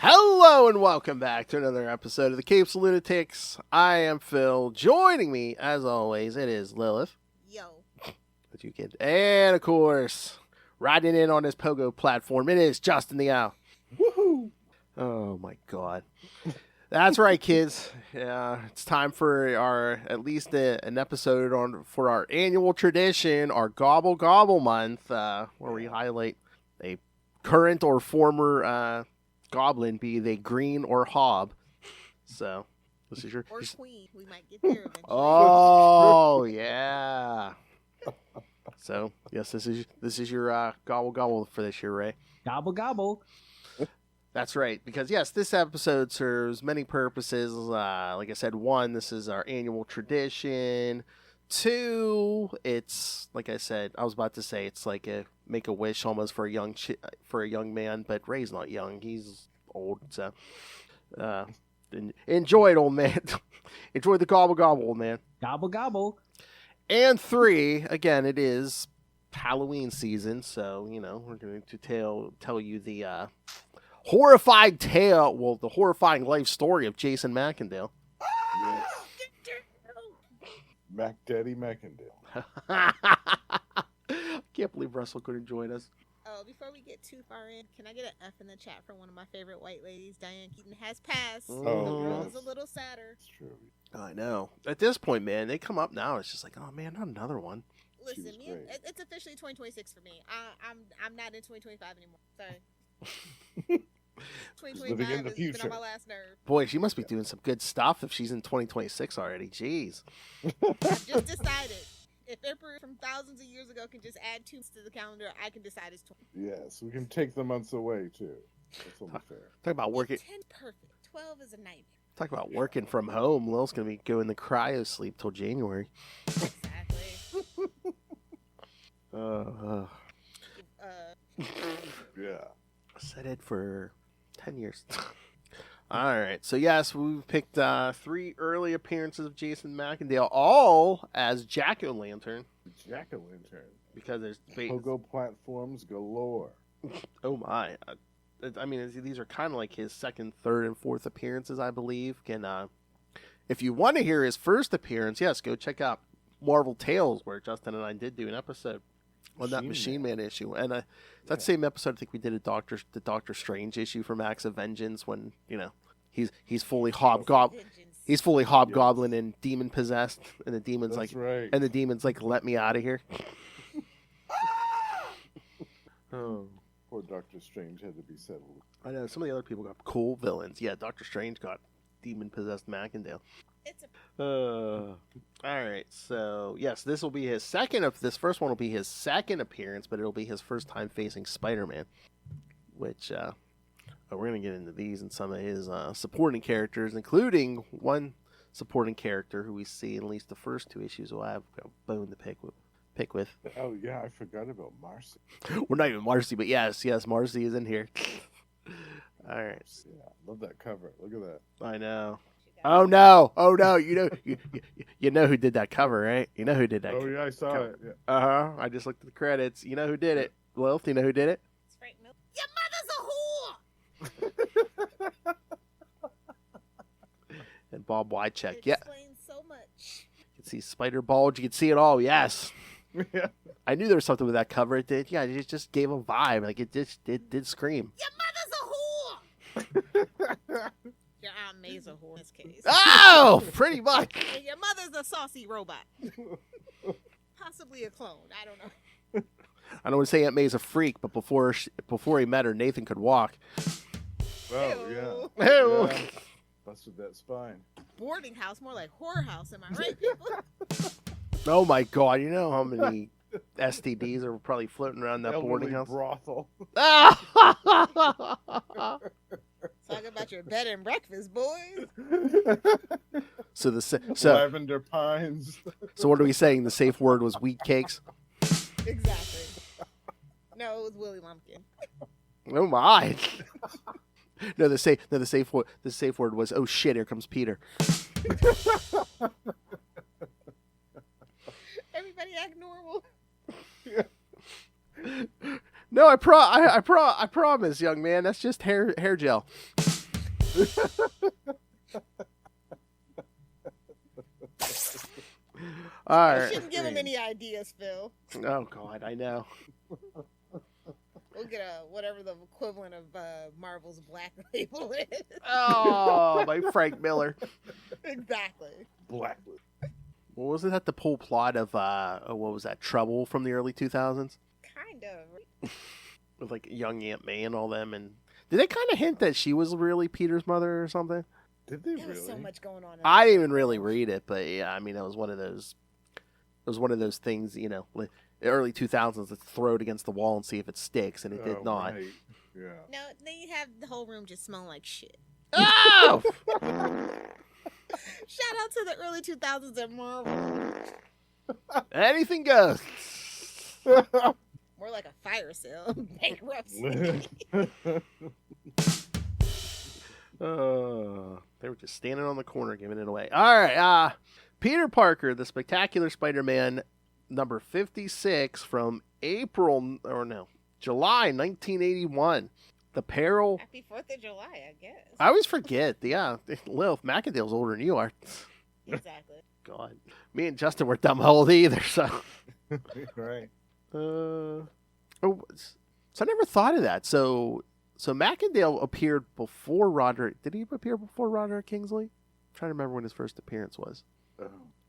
Hello and welcome back to another episode of the CapesandLunatics. I am Phil. Joining me, as always, it is Lilith. Yo. What you kid? And of course, riding in on this pogo platform, it is Justin the Owl. Woohoo! Oh my god. That's right, kids. Yeah, it's time for our an episode for our annual tradition, our Gobble Gobble month, where we highlight a current or former goblin, be they green or hob. So this is your Or queen. We might get there eventually. Oh yeah. So yes, this is your Gobble Gobble for this year, Ray. Gobble gobble. That's right, because yes, this episode serves many purposes. Like I said, one, this is our annual tradition. Two, it's like I said, I was about to say it's like a make a wish almost for a young man, but Ray's not young; he's old. So enjoy it, old man. Enjoy the gobble gobble, old man. Gobble gobble. And three, again, it is Halloween season, so we're going to tell you the horrifying life story of Jason Macendale. Yes. Mac Daddy Macendale. Can't believe Russell couldn't join us. Oh, before we get too far in, can I get an F in the chat from one of my favorite white ladies? Diane Keaton has passed. Oh, the world is a little sadder. It's true. I know. At this point, man, they come up now. It's just like, oh man, not another one. Listen, was great. it's officially 2026 for me. I'm not in 2025 anymore. Sorry. living in the 2025 has been future. on my last nerve. Boy, she must be doing some good stuff if she's in 2026 already. Jeez. I've just decided. If Emperor from thousands of years ago can just add 2 months to the calendar, I can decide it's 20. Yes, we can take the months away too. That's only fair. Talk about working. 10 perfect. 12 is a nightmare. Talk about working from home. Lil's gonna be going to cryo sleep till January. Exactly. Yeah. Said it for 10 years. All right. So, yes, we've picked 3 early appearances of Jason Macendale, all as Jack-O-Lantern. Jack-o'-lantern. Because there's Pogo platforms galore. Oh, my. I mean, these are kind of like his second, third, and fourth appearances, I believe. If you want to hear his first appearance, yes, go check out Marvel Tales, where Justin and I did do an episode on that Machine Man issue. And that same episode, I think we did the Doctor Strange issue from Acts of Vengeance when, he's fully hobgoblin and demon possessed, and the demon's like, let me out of here. Oh. Poor Doctor Strange had to be settled. I know, some of the other people got cool villains. Yeah, Doctor Strange got demon possessed Macendale. All right, so yes, this will be his this first one will be his second appearance, but it'll be his first time facing Spider-Man, which we're gonna get into these and some of his supporting characters, including one supporting character who we see in at least the first 2 issues. We'll have a bone to pick with. Oh yeah, I forgot about Marcy. We're not even Marcy, but yes, Marcy is in here. All right. Yeah, love that cover. Look at that. I know. Oh no! You know who did that cover, right? You know who did that. Oh yeah, I saw cover. it. Yeah. I just looked at the credits. You know who did it? Lilith, you know who did it? It's Frank Miller. Your mother's a whore! And Bob Wycheck. It Yeah. explains so much. You can see Spider Bulge. You can see it all. Yes. Yeah. I knew there was something with that cover. It did. Yeah, it just gave a vibe. Like it did scream. Your mother's a whore! Your Aunt May's a whore in this case. Oh, pretty much. And your mother's a saucy robot. Possibly a clone. I don't know. I don't want to say Aunt May's a freak, but before he met her, Nathan could walk. Oh yeah. Ew. Yeah. Busted that spine. Boarding house, more like whorehouse. Am I right, people? Oh my God! You know how many STDs are probably floating around that boarding house? Brothel. Talk about your bed and breakfast, boys. So Lavender Pines. So what are we saying? The safe word was wheat cakes. Exactly. No, it was Willy Lumpkin. Oh my! No, the safe word was, oh shit! Here comes Peter. Everybody act normal. No, I promise, young man. That's just hair gel. All You right. shouldn't give him any ideas, Phil. Oh God, I know. We'll get whatever the equivalent of Marvel's Black Label is. Oh, my Frank Miller. Exactly. Blacklist. What was it? That the whole plot of what was that? Trouble from the early 2000s Kind of. with like young Aunt May and all them. And did they kind of hint that she was really Peter's mother or something? Did they There was really? so much going on. I didn't even really read it, but yeah, I mean, it was one of those. It was one of those things, you know, the early 2000s. Let's throw it against the wall and see if it sticks, and it did not. Right. Yeah. No, then you have the whole room just smelling like shit. Oh! Shout out to the early 2000s at Marvel. Anything goes. More like a fire sale. Bankruptcy. They were just standing on the corner giving it away. All right. Peter Parker, the Spectacular Spider-Man, number 56 from July 1981. The Peril. Happy 4th of July, I guess. I always forget. Yeah, Lilith Macendale's older than you are. Exactly. God. Me and Justin weren't dumb old either, so. Right. So I never thought of that. So Macendale appeared before Roderick. Did he appear before Roderick Kingsley? I'm trying to remember when his first appearance was.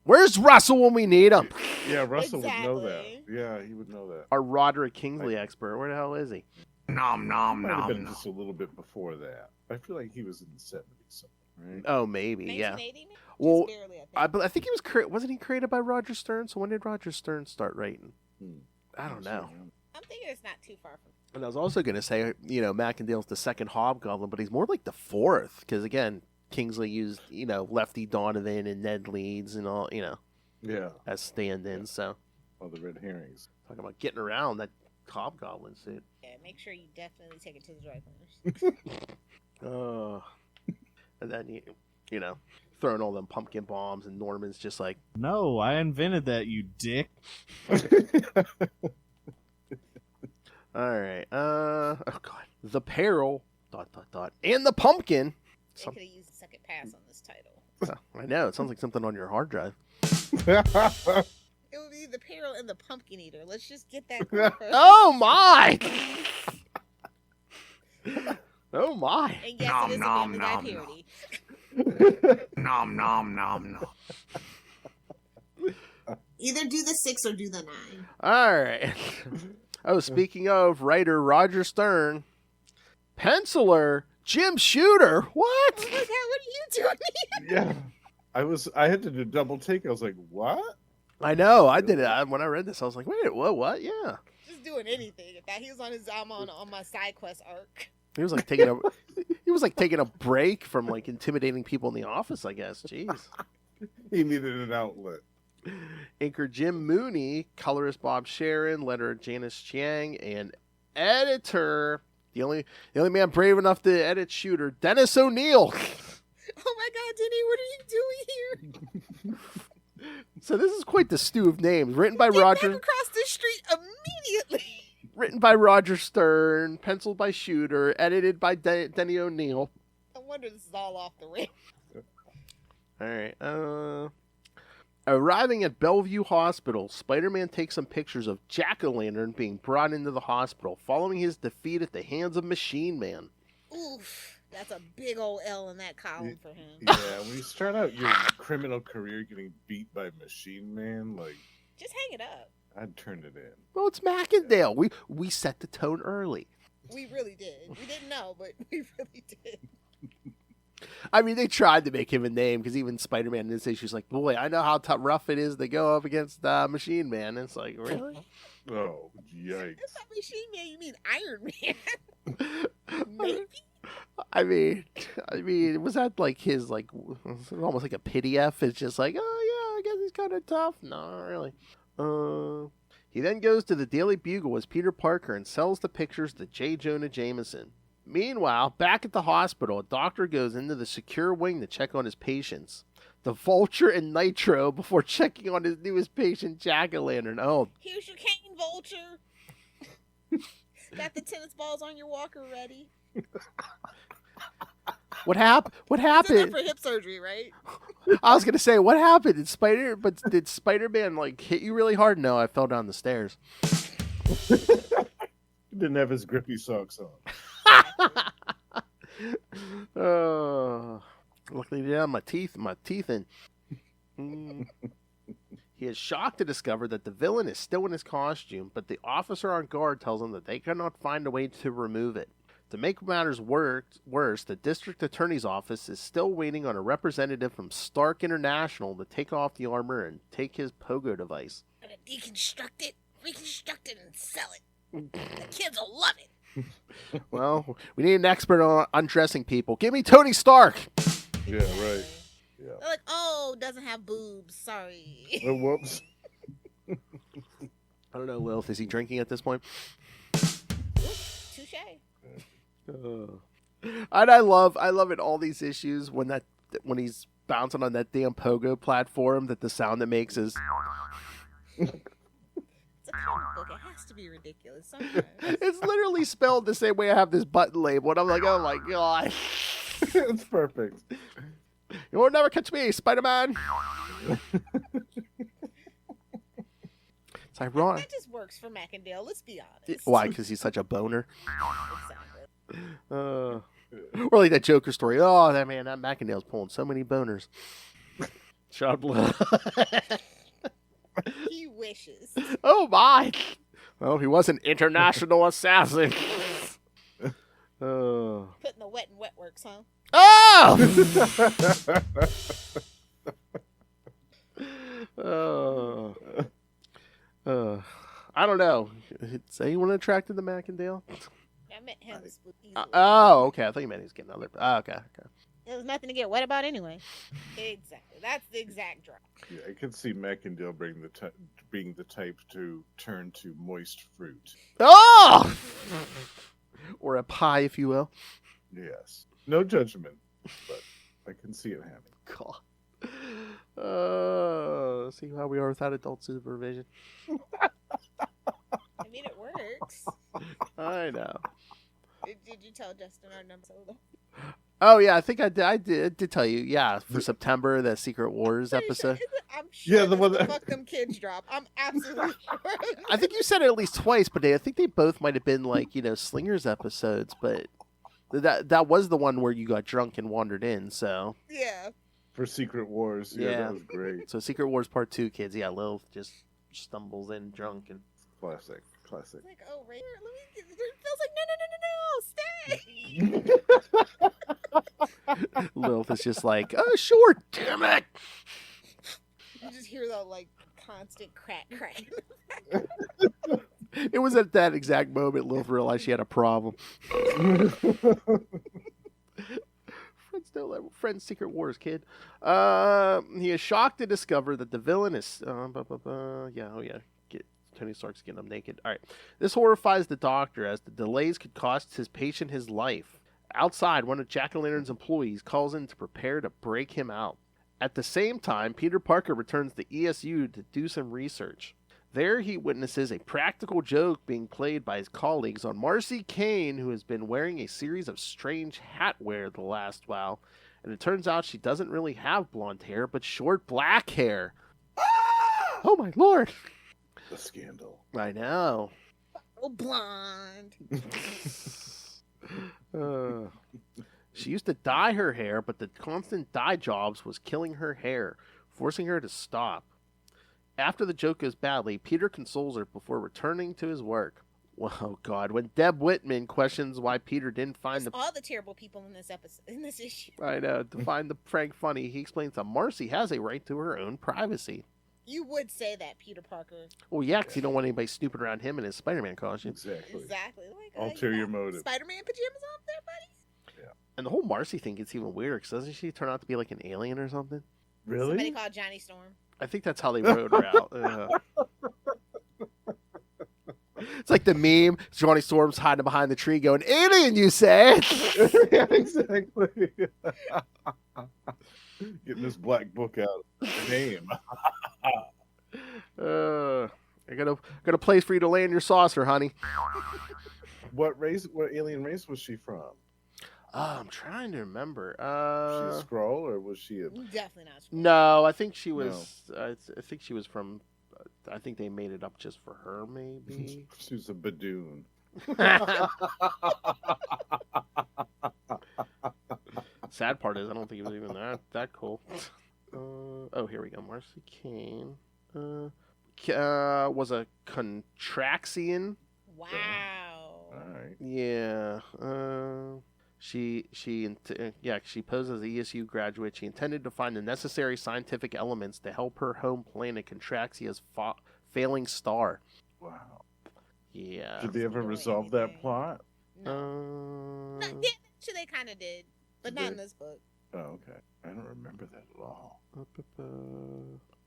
Where's Russell when we need him? Yeah, Russell would know that. Exactly. Yeah, he would know that. Our Roderick Kingsley expert. Where the hell is he? Nom nom Might have nom. been nom. just a little bit before that. I feel like he was in the 70s something, right? Oh, maybe. Yeah. 1980, maybe? Well, Just barely, I think. I think he was wasn't he created by Roger Stern? So when did Roger Stern start writing? I don't know. I'm thinking it's not too far from. And I was also going to say, you know, Macendale's the second Hobgoblin, but he's more like the fourth because again, Kingsley used, you know, Lefty Donovan and Ned Leeds and all, you know, Yeah. as stand-ins. So All the red herrings. talking about getting around that Hobgoblin suit. Yeah, make sure you definitely take it to the dry cleaners. Oh, and then you know, throwing all them pumpkin bombs, and Norman's just like, No, I invented that, you dick. all right, oh God, the Peril, ... and the Pumpkin. They could have used a second pass on this title. I know it sounds like something on your hard drive. It would be the Peril and the Pumpkin Eater. Let's just get that going first. Oh my! Oh my! And yes, Nom, it is a nom, Family Guy nom, parody. Nom nom nom nom. Either do the 6 or do the 9. All right. Oh, speaking of writer Roger Stern, penciler Jim Shooter. What? Oh my God, what are you doing here? Yeah. I had to do a double take. I was like, what? I know. I did it when I read this. I was like, wait, what? Yeah. Just doing anything. If that he was on his on my side quest arc. He was like taking a break from like intimidating people in the office, I guess. Jeez. He needed an outlet. Inker Jim Mooney, colorist Bob Sharon, letterer Janice Chiang, and editor the only man brave enough to edit Shooter, Dennis O'Neil. Oh my God, Denny, what are you doing here? So this is quite the stew of names. Written by Get Roger. back across the street immediately. Written by Roger Stern, penciled by Shooter, edited by Denny O'Neil. No wonder this is all off the rails. All right. Arriving at Bellevue Hospital, Spider-Man takes some pictures of Jack-O-Lantern being brought into the hospital following his defeat at the hands of Machine Man. Oof, that's a big old L in that column for him. Yeah, when you start out your criminal career getting beat by Machine Man, like, Just hang it up. I'd turn it in. Well, it's Macendale. We set the tone early. We really did. We didn't know, but we really did. I mean, they tried to make him a name because even Spider-Man in this issue is like, boy, I know how rough it is to go up against Machine Man. And it's like, really? Oh, yikes. That's not Machine Man, you mean Iron Man. Maybe? I mean, was that like his, like, almost like a pity F? It's just like, oh, yeah, I guess he's kind of tough. No, not really. He then goes to the Daily Bugle as Peter Parker and sells the pictures to J. Jonah Jameson. Meanwhile, back at the hospital, a doctor goes into the secure wing to check on his patients. The Vulture and Nitro before checking on his newest patient, Jack-O-Lantern. Oh, Here's your cane, Vulture. Got the tennis balls on your walker ready. What happened? What It's in happened? there for hip surgery, right? I was gonna say, what happened? Did Spider-Man like hit you really hard? No, I fell down the stairs. He didn't have his grippy socks on. Luckily, yeah, my teeth in. He is shocked to discover that the villain is still in his costume, but the officer on guard tells him that they cannot find a way to remove it. To make matters worse, the district attorney's office is still waiting on a representative from Stark International to take off the armor and take his pogo device. Gonna deconstruct it, reconstruct it, and sell it. The kids will love it. Well, we need an expert on undressing people. Give me Tony Stark! Yeah, right. Yeah. They're like, oh, doesn't have boobs. Sorry. Oh, whoops. I don't know, Lilith. Is he drinking at this point? Touche. And I love in all these issues when he's bouncing on that damn pogo platform that the sound it makes is It's a comic book. It has to be ridiculous sometimes. it's literally spelled the same way I have this button label, and I'm like, oh my god. It's perfect. You will never catch me, Spider-Man. It's ironic. That just works for Macendale, let's be honest. Why? Because he's such a boner. Exactly. Or like that Joker story. Oh, that Macendale's pulling so many boners. Shut up. He wishes. Oh my! Well, he was an international assassin. Oh! Putting the wet in wet works, huh? Oh! I don't know. Is anyone attracted to Macendale? I meant him. Oh, okay. I thought you meant he was getting other. Oh, okay. There was nothing to get wet about anyway. Exactly. That's the exact drop. Yeah, I can see Macendale being the type to turn to moist fruit. Oh! Or a pie, if you will. Yes. No judgment, but I can see it happening. God. See how we are without adult supervision. I mean, it works. I know. Did you tell Justin our number? Oh yeah, I think I did tell you. Yeah, for September, the Secret Wars episode. I'm sure Yeah, the one that fuck them kids drop. I'm absolutely sure. I think you said it at least twice, but I think they both might have been like Slingers episodes. But that was the one where you got drunk and wandered in. So Yeah. For Secret Wars, yeah, Yeah. that was great. So Secret Wars Part 2, kids. Yeah, Lilith just stumbles in drunk and Classic. It's like, oh, right. Let me get Phil's like, no. Stay. Lilith is just like, oh sure, damn it. You just hear that like constant crack. It was at that exact moment Lilith realized she had a problem. Friends Secret Wars, kid. He is shocked to discover that the villain is Tony Stark's getting him naked. All right. This horrifies the doctor as the delays could cost his patient his life. Outside, one of Jack-o'-lantern's employees calls in to prepare to break him out. At the same time, Peter Parker returns to ESU to do some research. There, he witnesses a practical joke being played by his colleagues on Marcy Kane, who has been wearing a series of strange hat wear the last while. And it turns out she doesn't really have blonde hair, but short black hair. Oh my lord! The scandal. I know. Oh, blonde. She used to dye her hair, but the constant dye jobs was killing her hair, forcing her to stop. After the joke goes badly, Peter consoles her before returning to his work. Oh God! When Deb Whitman questions why Peter didn't find There's all the terrible people in this episode, in this issue. I know, to find the prank funny, he explains that Marcy has a right to her own privacy. You would say that, Peter Parker. Well, yeah, because you don't want anybody snooping around him in his Spider-Man costume. Exactly. Exactly. Like, Ulterior motive. Spider-Man pajamas on there, buddy? Yeah. And the whole Marcy thing gets even weirder, because doesn't she turn out to be like an alien or something? Really? Somebody called Johnny Storm. I think that's how they wrote her out. It's like the meme, Johnny Storm's hiding behind the tree going, alien, you say? Yeah, exactly. Getting this black book out. Name. I got a place for you to land your saucer, honey. What race? What alien race was she from? I'm trying to remember. Was she a Skrull or was she a? Definitely not. No, I think she was. I think she was from. I think they made it up just for her, maybe. She was a Badoon. Sad part is, I don't think it was even that cool. Oh, here we go. Marcy Kane was a Contraxian. Wow. All right. Yeah. She posed as an ESU graduate. She intended to find the necessary scientific elements to help her home planet Contraxia's failing star. Wow. Yeah. Did they ever resolve that plot? No. Yeah, actually, they kind of did, but not in this book. Oh, okay. I don't remember that at all.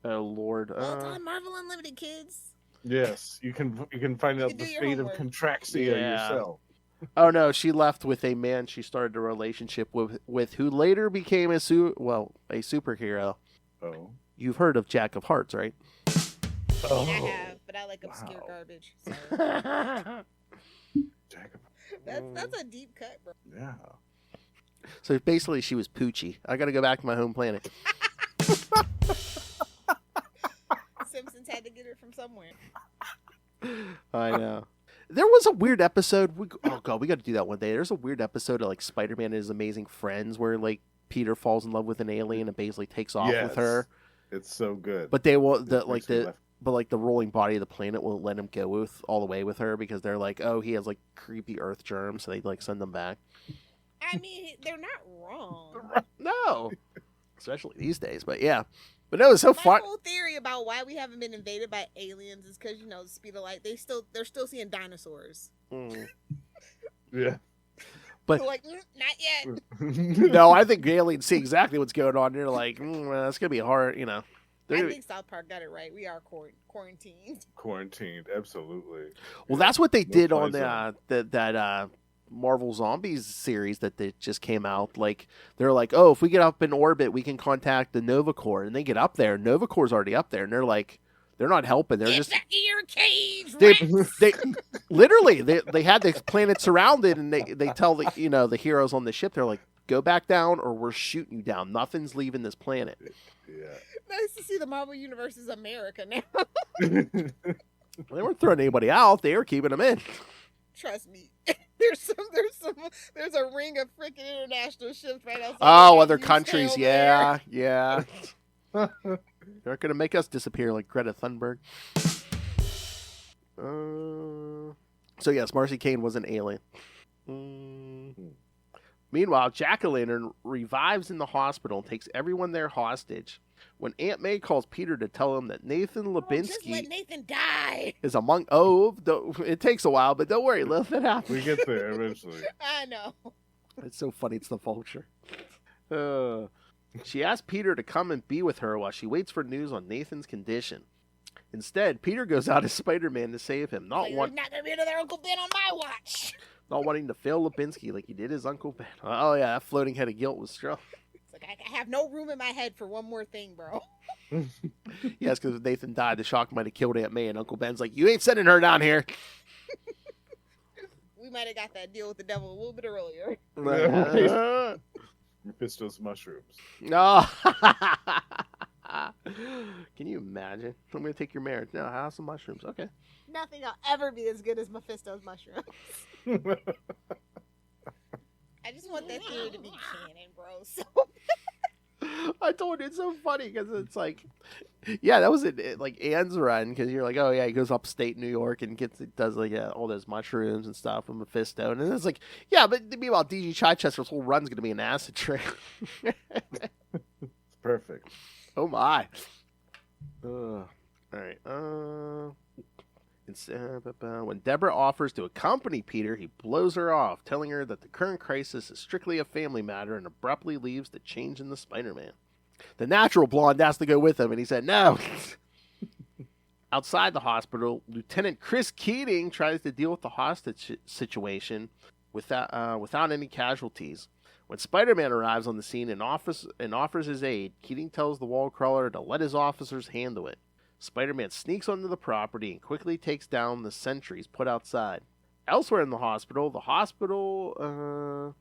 Oh Lord. Well, it's on Marvel Unlimited, kids. Yes, you can find out the fate of Contraxia yourself. Oh no, she left with a man she started a relationship with who later became a superhero. Oh. You've heard of Jack of Hearts, right? Oh. I have, but I like obscure garbage. So. Jack of That's a deep cut, bro. Yeah. So basically, she was Poochie. I got to go back to my home planet. Simpsons had to get her from somewhere. I know. There was a weird episode. Oh god, we got to do that one day. There's a weird episode of like Spider-Man and His Amazing Friends where like Peter falls in love with an alien and basically takes off with her. It's so good. But they will the rolling body of the planet won't let him go all the way with her because they're like, oh, he has like creepy Earth germs, so they like send them back. I mean, they're not wrong. No, especially these days. But yeah, but no, it's so fun. My whole theory about why we haven't been invaded by aliens is because the speed of light. They're still seeing dinosaurs. Mm. Yeah. But so like, not yet. No, I think aliens see exactly what's going on. They're like, it's gonna be hard, I think South Park got it right. We are quarantined. Quarantined, absolutely. Well, that's what they did on that Marvel Zombies series that they just came out. Like, they're like, oh, if we get up in orbit, we can contact the Nova Corps. And they get up there. Nova Corps' already up there. And they're like, they're not helping. They're just... your cage, they literally, they had the planet surrounded. And they tell the heroes on the ship, they're like, go back down or we're shooting you down. Nothing's leaving this planet. Yeah. Nice to see the Marvel Universe is America now. They weren't throwing anybody out. They were keeping them in. Trust me. There's a ring of freaking international ships right outside. Oh, other countries. Yeah. They're not going to make us disappear like Greta Thunberg. So yes, Marcy Kane was an alien. Meanwhile, Jack-o'-lantern revives in the hospital and takes everyone there hostage. When Aunt May calls Peter to tell him that Nathan Lubinsky just let Nathan die. is among... it takes a while, but don't worry, let it happen. We get there eventually. I know. It's so funny, it's the Vulture. She asks Peter to come and be with her while she waits for news on Nathan's condition. Instead, Peter goes out as Spider-Man to save him. There's not going to be another Uncle Ben on my watch. Not wanting to fail Lubinsky like he did his Uncle Ben. Oh yeah, that floating head of guilt was strong. It's like, I have no room in my head for one more thing, bro. Yes, because if Nathan died, the shock might have killed Aunt May, and Uncle Ben's like, you ain't sending her down here. We might have got that deal with the devil a little bit earlier. Mephisto's mushrooms. No. Can you imagine? I'm going to take your marriage. No, have some mushrooms. Okay. Nothing will ever be as good as Mephisto's mushrooms. I just want that theory to be canon, bro. So... I told you, it's so funny because it's like, yeah, that was it. Like Anne's run, because you're like, oh yeah, he goes upstate New York and does like all those mushrooms and stuff with Mephisto, and then it's like, yeah, but meanwhile, D.G. Chichester's whole run's gonna be an acid trip. Perfect. Oh my. All right. When Deborah offers to accompany Peter, he blows her off, telling her that the current crisis is strictly a family matter, and abruptly leaves to change into Spider-Man. The natural blonde asked to go with him, and he said no. Outside the hospital, Lieutenant Chris Keating tries to deal with the hostage situation without any casualties. When Spider-Man arrives on the scene and offers his aid, Keating tells the wall crawler to let his officers handle it. Spider-Man sneaks onto the property and quickly takes down the sentries put outside. Elsewhere in the hospital, the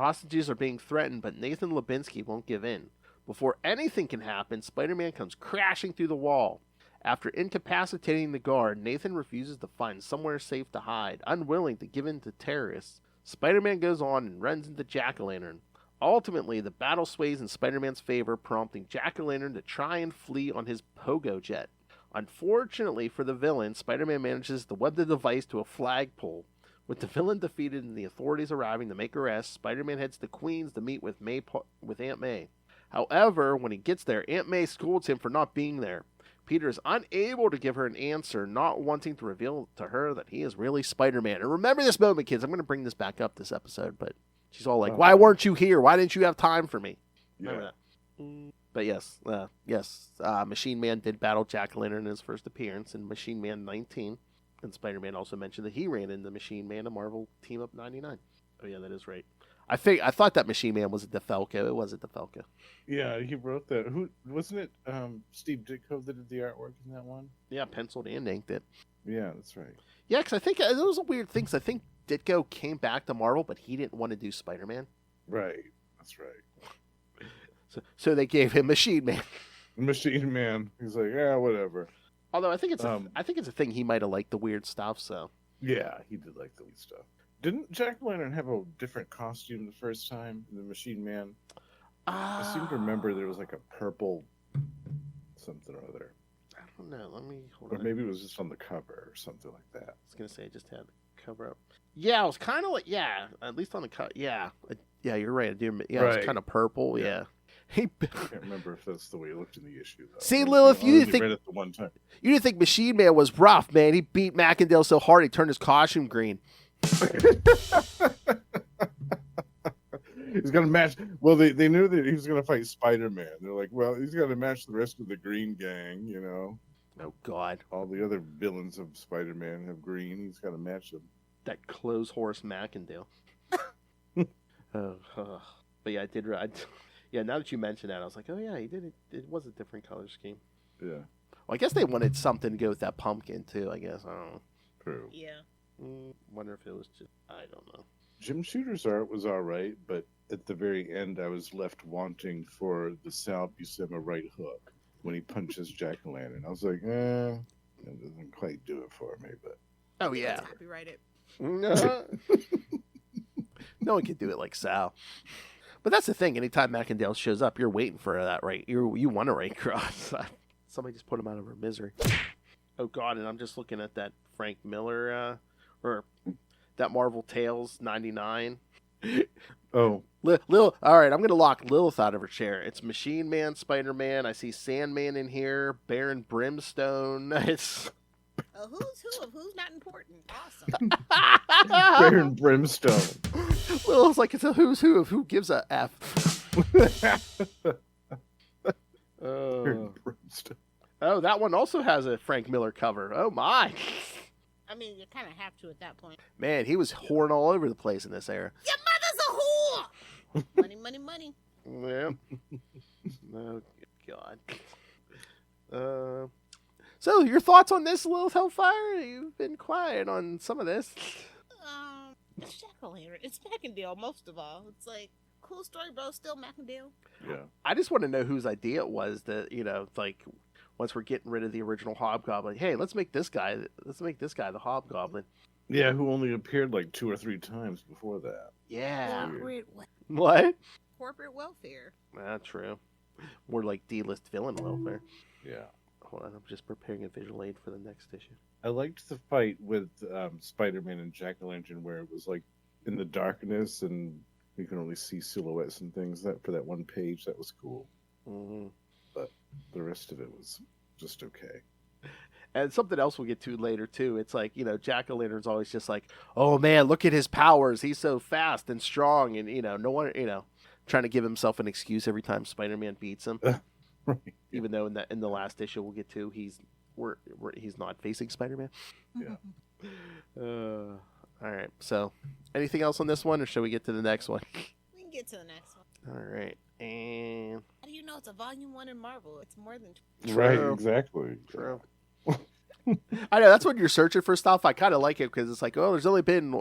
hostages are being threatened, but Nathan Lubinsky won't give in. Before anything can happen, Spider-Man comes crashing through the wall. After incapacitating the guard, Nathan refuses to find somewhere safe to hide, unwilling to give in to terrorists. Spider-Man goes on and runs into Jack-o'-lantern. Ultimately, the battle sways in Spider-Man's favor, prompting Jack-o'-lantern to try and flee on his pogo jet. Unfortunately for the villain, Spider-Man manages to web the device to a flagpole. With the villain defeated and the authorities arriving to make arrests, Spider-Man heads to Queens to meet with Aunt May. However, when he gets there, Aunt May scolds him for not being there. Peter is unable to give her an answer, not wanting to reveal to her that he is really Spider-Man. And remember this moment, kids. I'm going to bring this back up this episode, but she's all like, why weren't you here? Why didn't you have time for me? Remember that. But yes, Machine Man did battle Jack-o'-lantern in his first appearance in Machine Man 19. And Spider-Man also mentioned that he ran into Machine Man in Marvel Team Up 99. Oh yeah, that is right. I thought that Machine Man was a DeFalco. It was a DeFalco. Yeah, he wrote that. Who wasn't it? Steve Ditko that did the artwork in that one. Yeah, penciled and inked it. Yeah, that's right. Yeah, because I think those are weird things. I think Ditko came back to Marvel, but he didn't want to do Spider-Man. Right, that's right. So they gave him Machine Man. Machine Man. He's like, yeah, whatever. Although I think it's a thing he might have liked the weird stuff. So yeah, he did like the weird stuff. Didn't Jack-o'-lantern have a different costume the first time in the Machine Man? I seem to remember there was like a purple something or other. I don't know. Let me hold or on. maybe it was just on the cover or something like that. I was gonna say I just had the cover up. Yeah, it was kind of like at least on the cut. Yeah, you're right. It was kind of purple. Yeah. I can't remember if that's the way it looked in the issue. Though. See, Lilith, you didn't think read it the one time. You didn't think Machine Man was rough, man. He beat Macendale so hard he turned his costume green. He's gonna match. Well, they knew that he was gonna fight Spider-Man. They're like, well, he's gonna match the rest of the Green Gang. You know. Oh God. All the other villains of Spider-Man have green. He's got to match them. That clothes horse Macendale. But yeah, I did. Yeah, now that you mention that, I was like, oh yeah, he did it. It was a different color scheme. Yeah. Well, I guess they wanted something to go with that pumpkin too. I guess I don't know. True. Yeah. Wonder if it was just. I don't know. Jim Shooter's art was all right, but at the very end, I was left wanting for the Sal Buscema right hook when he punches Jack-o'-lantern. I was like, it doesn't quite do it for me, but. Oh yeah. Copyrighted. No one can do it like Sal. But that's the thing. Anytime Macendale shows up, you're waiting for that right. You want a right cross. Somebody just put him out of her misery. Oh God! And I'm just looking at that Frank Miller or that Marvel Tales 99. Oh, All right, I'm gonna lock Lilith out of her chair. It's Machine Man, Spider-Man. I see Sandman in here. Baron Brimstone. It's Who's who of who's not important. Awesome. Baron Brimstone. Lilith's like it's a who's who of who gives a F. Baron Brimstone. Oh, that one also has a Frank Miller cover. Oh my. I mean, you kind of have to at that point. Man, he was whoring all over the place in this era. Your mother's a whore. Money, money, money. Yeah. Oh, God. So, your thoughts on this, Lilith Hellfire? You've been quiet on some of this. Jack-o'-lantern. It's Macendale, most of all. It's like, cool story, bro. Still Macendale. Yeah. I just want to know whose idea it was that, like, once we're getting rid of the original Hobgoblin, hey, let's make this guy the Hobgoblin. Yeah, who only appeared like 2 or 3 times before that. Yeah. What? What? Corporate welfare. That's true. More like D-list villain welfare. Yeah. Hold on, I'm just preparing a visual aid for the next issue. I liked the fight with Spider-Man and Jack-o'-lantern where it was like in the darkness and you can only see silhouettes and things. That for that one page, that was cool. Mm-hmm. But the rest of it was just okay. And something else we'll get to later too. It's like, Jack-o'-lantern's always just like, oh man, look at his powers. He's so fast and strong, and no one, trying to give himself an excuse every time Spider-Man beats him. Right. Even though in the last issue we'll get to, he's not facing Spider-Man. Yeah. All right. So, anything else on this one, or shall we get to the next one? We can get to the next one. All right. And How do you know it's a volume 1 in Marvel? It's more than Right, True. exactly. True. I know that's when you're searching for stuff. I kind of like it because it's like, oh, there's only been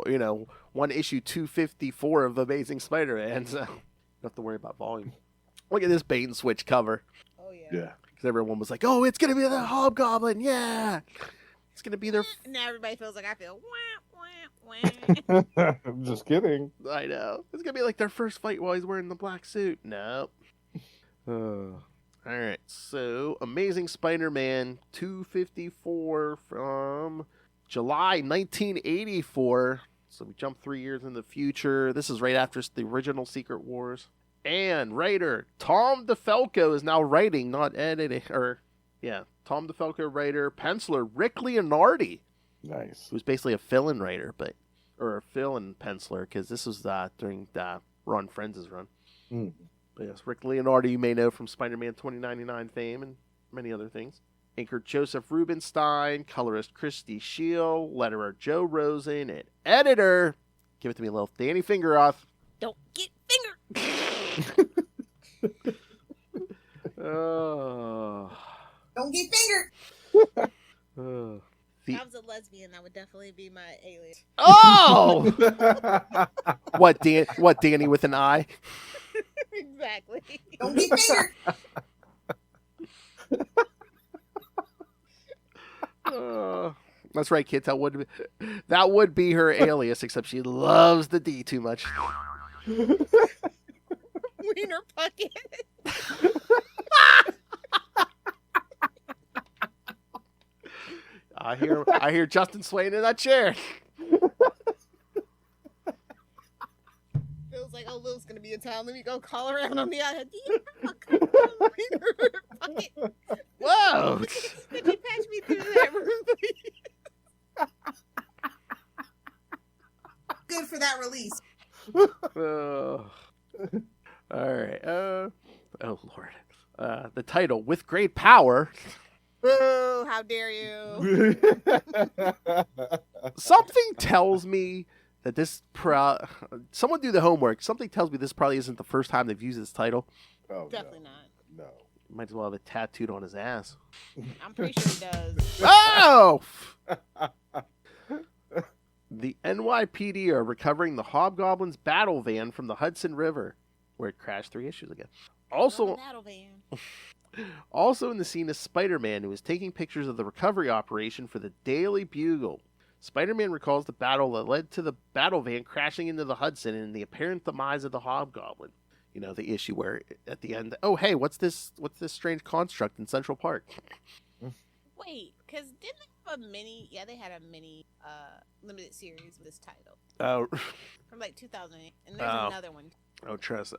one issue 254 of Amazing Spider-Man, so you don't have to worry about volume. Look at this bait and switch cover. Oh yeah. Yeah. Because everyone was like, oh, it's gonna be the Hobgoblin, yeah. It's gonna be their. Now everybody feels like I feel. Wah, wah, wah. I'm just kidding. I know it's gonna be like their first fight while he's wearing the black suit. Nope. All right, so Amazing Spider-Man 254 from July 1984. So we jump 3 years in the future. This is right after the original Secret Wars. And writer Tom DeFalco is now writing, not editing. Tom DeFalco writer, penciler Rick Leonardi, Nice. who's basically a fill-in writer, or a fill-in penciler, because this was during Ron Friends' run. Mm. But yes, Rick Leonardi you may know from Spider-Man 2099 fame and many other things. Inker Joseph Rubinstein, colorist Christy Shield, letterer Joe Rosen, and editor, give it to me, little Danny Fingeroth. Don't get fingered. Oh. Don't get fingered. Oh. If I was a lesbian, that would definitely be my alias. Oh! What, Danny with an I? Exactly. Don't get fingered. That's right, kids. That would be her alias, except she loves the D too much. Wiener Puckett. I hear Justin swaying in that chair. Feels like, oh, Lil's gonna be in town. Let me go call around on the outside. Wiener Puckett. Whoa! Could you patch me through that room, please? Good for that release. All right. Oh Lord. The title, With Great Power. Boo! How dare you? Something tells me that this someone do the homework. Something tells me this probably isn't the first time they've used this title. Oh, Definitely not. No. Might as well have it tattooed on his ass. I'm pretty sure he does. Oh! The NYPD are recovering the Hobgoblin's battle van from the Hudson River, where it crashed 3 issues ago. Also in the scene is Spider-Man, who is taking pictures of the recovery operation for the Daily Bugle. Spider-Man recalls the battle that led to the battle van crashing into the Hudson and the apparent demise of the Hobgoblin. You know, the issue where at the end, oh hey, what's this strange construct in Central Park? Wait, because didn't they have a mini? Yeah, they had a mini limited series with this title Oh, from like 2008, and there's another one. oh, trust.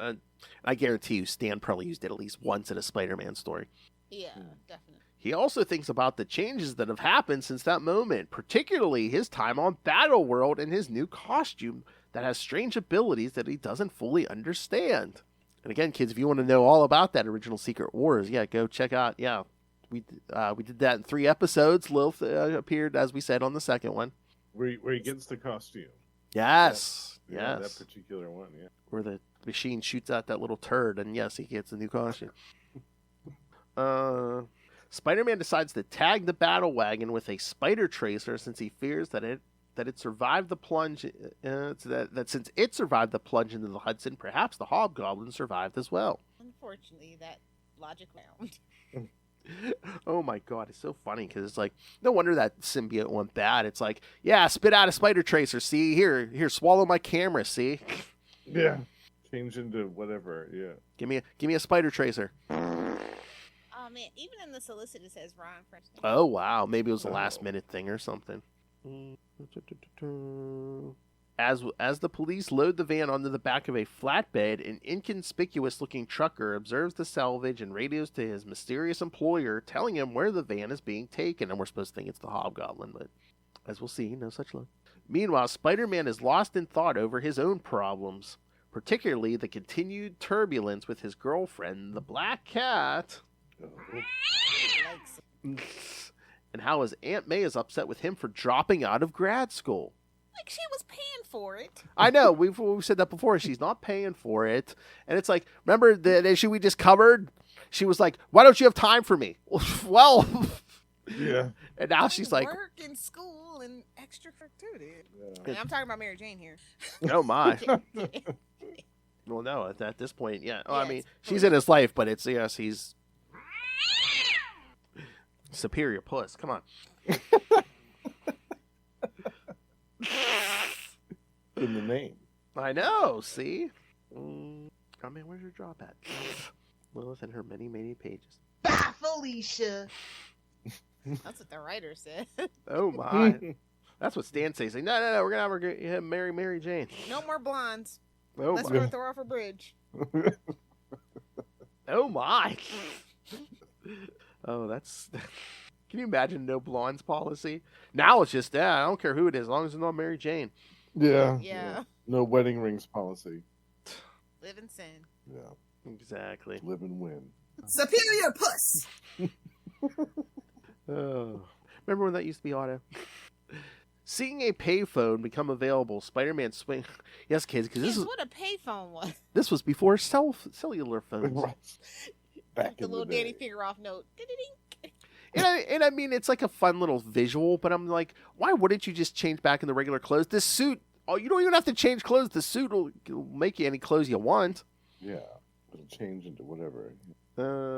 I guarantee you, Stan probably used it at least once in a Spider-Man story. Yeah, definitely. He also thinks about the changes that have happened since that moment, particularly his time on Battle World and his new costume that has strange abilities that he doesn't fully understand. And again, kids, if you want to know all about that original Secret Wars, yeah, go check out. Yeah, we did that in 3 episodes. Lilith appeared, as we said, on the second one. Where he gets the costume. Yes, Yeah, yes. that particular one, yeah. Where the machine shoots out that little turd, and yes, he gets a new costume. Spider-Man decides to tag the battle wagon with a spider tracer since he fears that it survived the plunge. That since it survived the plunge into the Hudson, perhaps the Hobgoblin survived as well. Unfortunately, that logic found. Oh my god, it's so funny because it's like no wonder that symbiote went bad. It's like, yeah, spit out a spider tracer. See here, swallow my camera. See, Yeah. Change into whatever, yeah. give me a spider tracer. Oh man, even in the solicit it says Ron French. Oh wow, maybe it was a last minute thing or something. As the police load the van onto the back of a flatbed, an inconspicuous-looking trucker observes the salvage and radios to his mysterious employer, telling him where the van is being taken. And we're supposed to think it's the Hobgoblin, but as we'll see, no such luck. Meanwhile, Spider-Man is lost in thought over his own problems, particularly the continued turbulence with his girlfriend, the Black Cat, and how his Aunt May is upset with him for dropping out of grad school. Like she was paying for it. I know, we've said that before. She's not paying for it. And it's like, remember the issue we just covered? She was like, why don't you have time for me? Well, Yeah. And now she's like, work and school and extra activity. Yeah. And I'm talking about Mary Jane here. oh my. Well, no, at this point, yeah. Oh, I Yes, mean, of she's course. in his life, but it's, yes, he's superior puss. Come on. In the name. I know, see? Oh, man, where's your drop at? Lilith and her many, many pages. Bye, Felicia. That's what the writer said. Oh, my. That's what Stan says. Like, no, we're going to have her marry Mary Jane. No more blondes. Oh, Unless my. we're going to throw off a bridge. Oh, my. Oh, that's... Can you imagine no blondes policy? Now it's just, I don't care who it is, as long as it's not Mary Jane. Yeah. Yeah. No wedding rings policy. Live in sin. Yeah. Exactly. Live and win. Superior puss. Oh. Remember when that used to be auto? Seeing a payphone become available, Spider-Man swing. Yes, kids, because Kids, what a payphone was. this was before cellular phones. Right. Back The in little the day. Danny figure off note. Ding-ding-ding. And I mean, it's like a fun little visual, but I'm like, why wouldn't you just change back in the regular clothes? This suit, oh, you don't even have to change clothes. The suit will make you any clothes you want. Yeah. It'll change into whatever.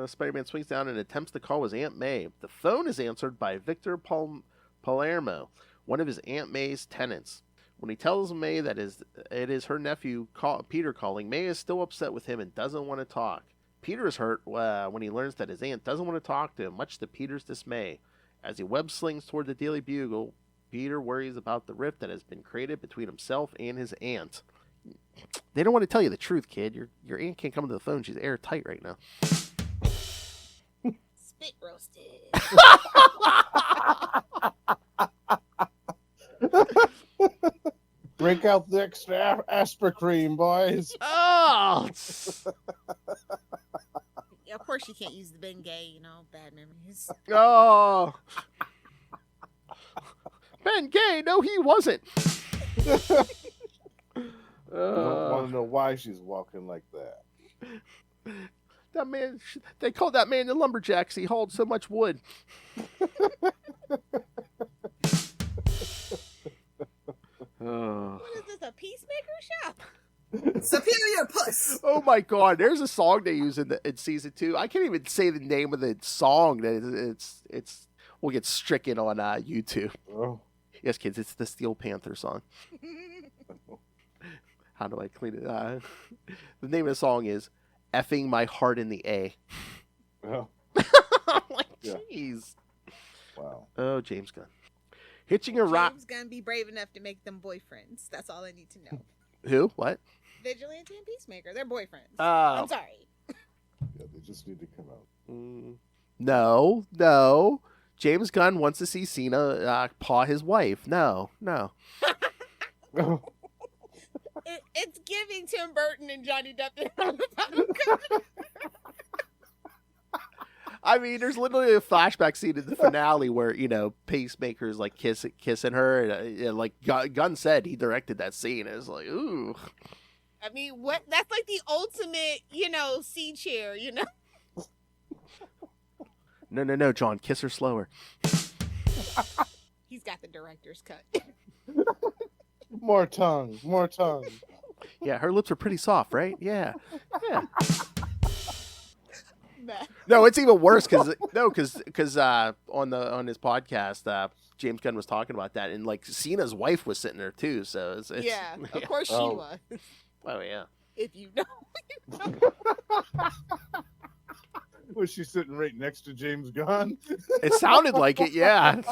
Spider-Man swings down and attempts to call his Aunt May. The phone is answered by Victor Palermo, one of his Aunt May's tenants. When he tells May that it is her nephew Peter calling, May is still upset with him and doesn't want to talk. Peter is hurt when he learns that his aunt doesn't want to talk to him, much to Peter's dismay. As he web slings toward the Daily Bugle, Peter worries about the rift that has been created between himself and his aunt. They don't want to tell you the truth, kid. Your aunt can't come to the phone. She's airtight right now. Spit roasted. Break out the extra Aspercream, boys. Oh! Yeah, of course you can't use the Bengay, bad memories. Oh! Ben Gay, no, he wasn't. Want to know why she's walking like that? That man, they called that man the lumberjacks. He hauled so much wood. Oh. What is this, a peacemaker shop? Superior puss. Oh my God! There's a song they use in season 2. I can't even say the name of the song. It's we'll get stricken on YouTube. Oh. Yes, kids, it's the Steel Panther song. How do I clean it? The name of the song is "Effing My Heart in the A." Oh. I'm like, Yeah. jeez. Wow. Oh, James Gunn. Hitching a ride. James gonna be brave enough to make them boyfriends. That's all I need to know. Who? What? Vigilante and Peacemaker, they're boyfriends. Oh. I'm sorry. Yeah, they just need to come out. No. James Gunn wants to see Cena paw his wife. No. It's giving Tim Burton and Johnny Depp. I mean, there's literally a flashback scene in the finale where, Pacemaker's like kissing her. And like Gunn said, he directed that scene. It's like, ooh. I mean, what? That's like the ultimate, C chair, No, John, kiss her slower. He's got the director's cut. More tongue. Yeah, her lips are pretty soft, right? Yeah. Nah. No, it's even worse because on his podcast, James Gunn was talking about that, and like Cena's wife was sitting there too. So it's Yeah, of course she Oh. was. Oh yeah. If you know. Was she sitting right next to James Gunn? It sounded like it. Yeah.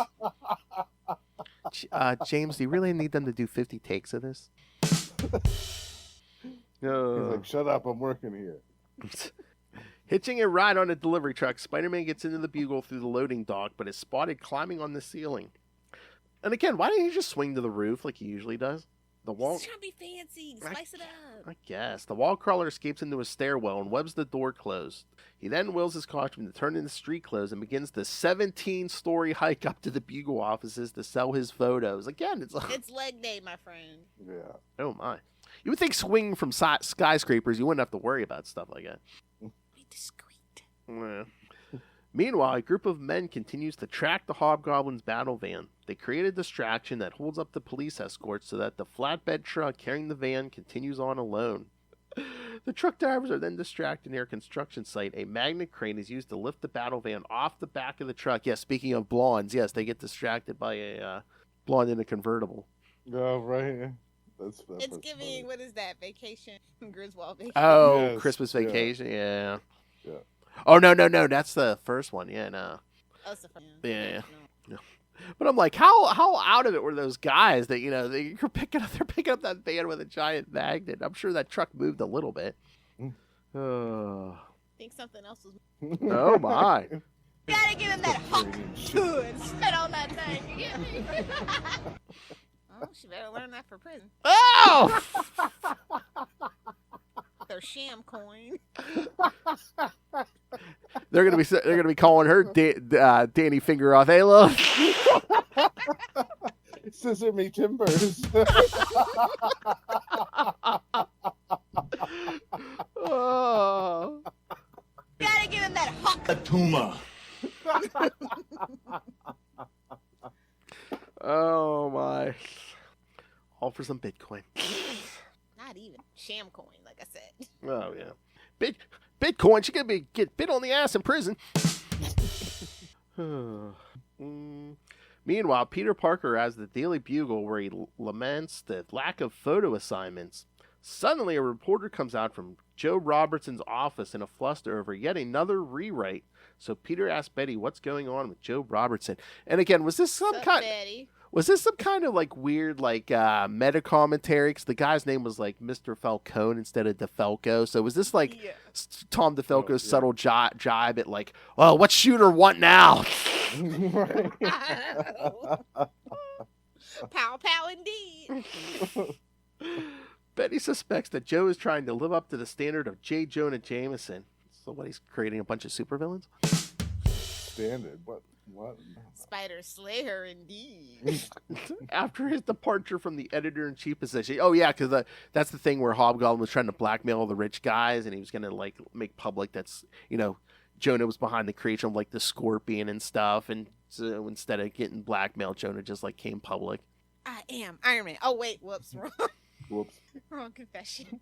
James, do you really need them to do 50 takes of this? He's No. like, shut up, I'm working here. Hitching a ride on a delivery truck, Spider-Man gets into the Bugle through the loading dock, but is spotted climbing on the ceiling. And again, why didn't he just swing to the roof like he usually does? The wall. He's trying to be fancy. Spice it up. I guess. The wall crawler escapes into a stairwell and webs the door closed. He then wills his costume to turn into street clothes and begins the 17-story hike up to the Bugle offices to sell his photos. Again, it's like, It's leg day, my friend. Yeah. oh my. You would think swinging from skyscrapers, you wouldn't have to worry about stuff like that. Be discreet. Yeah. Meanwhile, a group of men continues to track the Hobgoblin's battle van. They create a distraction that holds up the police escort so that the flatbed truck carrying the van continues on alone. The truck drivers are then distracted near a construction site. A magnet crane is used to lift the battle van off the back of the truck. Yes, speaking of blondes, yes, they get distracted by a blonde in a convertible. Oh, right. It's giving, funny. what is that, Vacation? Griswold Vacation. Oh, Yes, Christmas yeah. Vacation, yeah. Yeah. Oh, no, that's the first one, yeah, no. Oh, it's the first one. Yeah. No. But I'm like, how out of it were those guys that, you know, they're picking up that van with a giant magnet? I'm sure that truck moved a little bit. Oh, I think something else was. oh my. Gotta give him that hawk and spit on that thing. You get me? Oh, she better learn that for prison. Oh! Their sham coin. They're gonna be calling her Danny Fingeroff. Hey, look. Scissor me timbers. Oh. Gotta give him that hawk. A tumor. Oh my. All for some Bitcoin. Not even sham coin, like I said. Oh yeah. Bitcoin, she gonna get bit on the ass in prison. Meanwhile, Peter Parker has the Daily Bugle where he laments the lack of photo assignments. Suddenly, a reporter comes out from Joe Robertson's office in a fluster over yet another rewrite. So Peter asks Betty what's going on with Joe Robertson. And again, was this some kind of like weird like meta commentary? Because the guy's name was like Mr. Falcone instead of DeFalco. So was this like Tom DeFalco's subtle jibe at like, oh, what shooter want now? Pow pow indeed. Betty suspects that Joe is trying to live up to the standard of J. Jonah Jameson. So what, he's creating a bunch of supervillains? Standard. What? Spider Slayer indeed. After his departure from the editor-in-chief position. Oh, yeah, because that's the thing where Hobgoblin was trying to blackmail all the rich guys, and he was going to, like, make public that's, you know, Jonah was behind the creation of, like, the Scorpion and stuff, and so instead of getting blackmailed, Jonah just, like, came public. I am Iron Man. Oh, wait, whoops, wrong. Whoops. Wrong confession.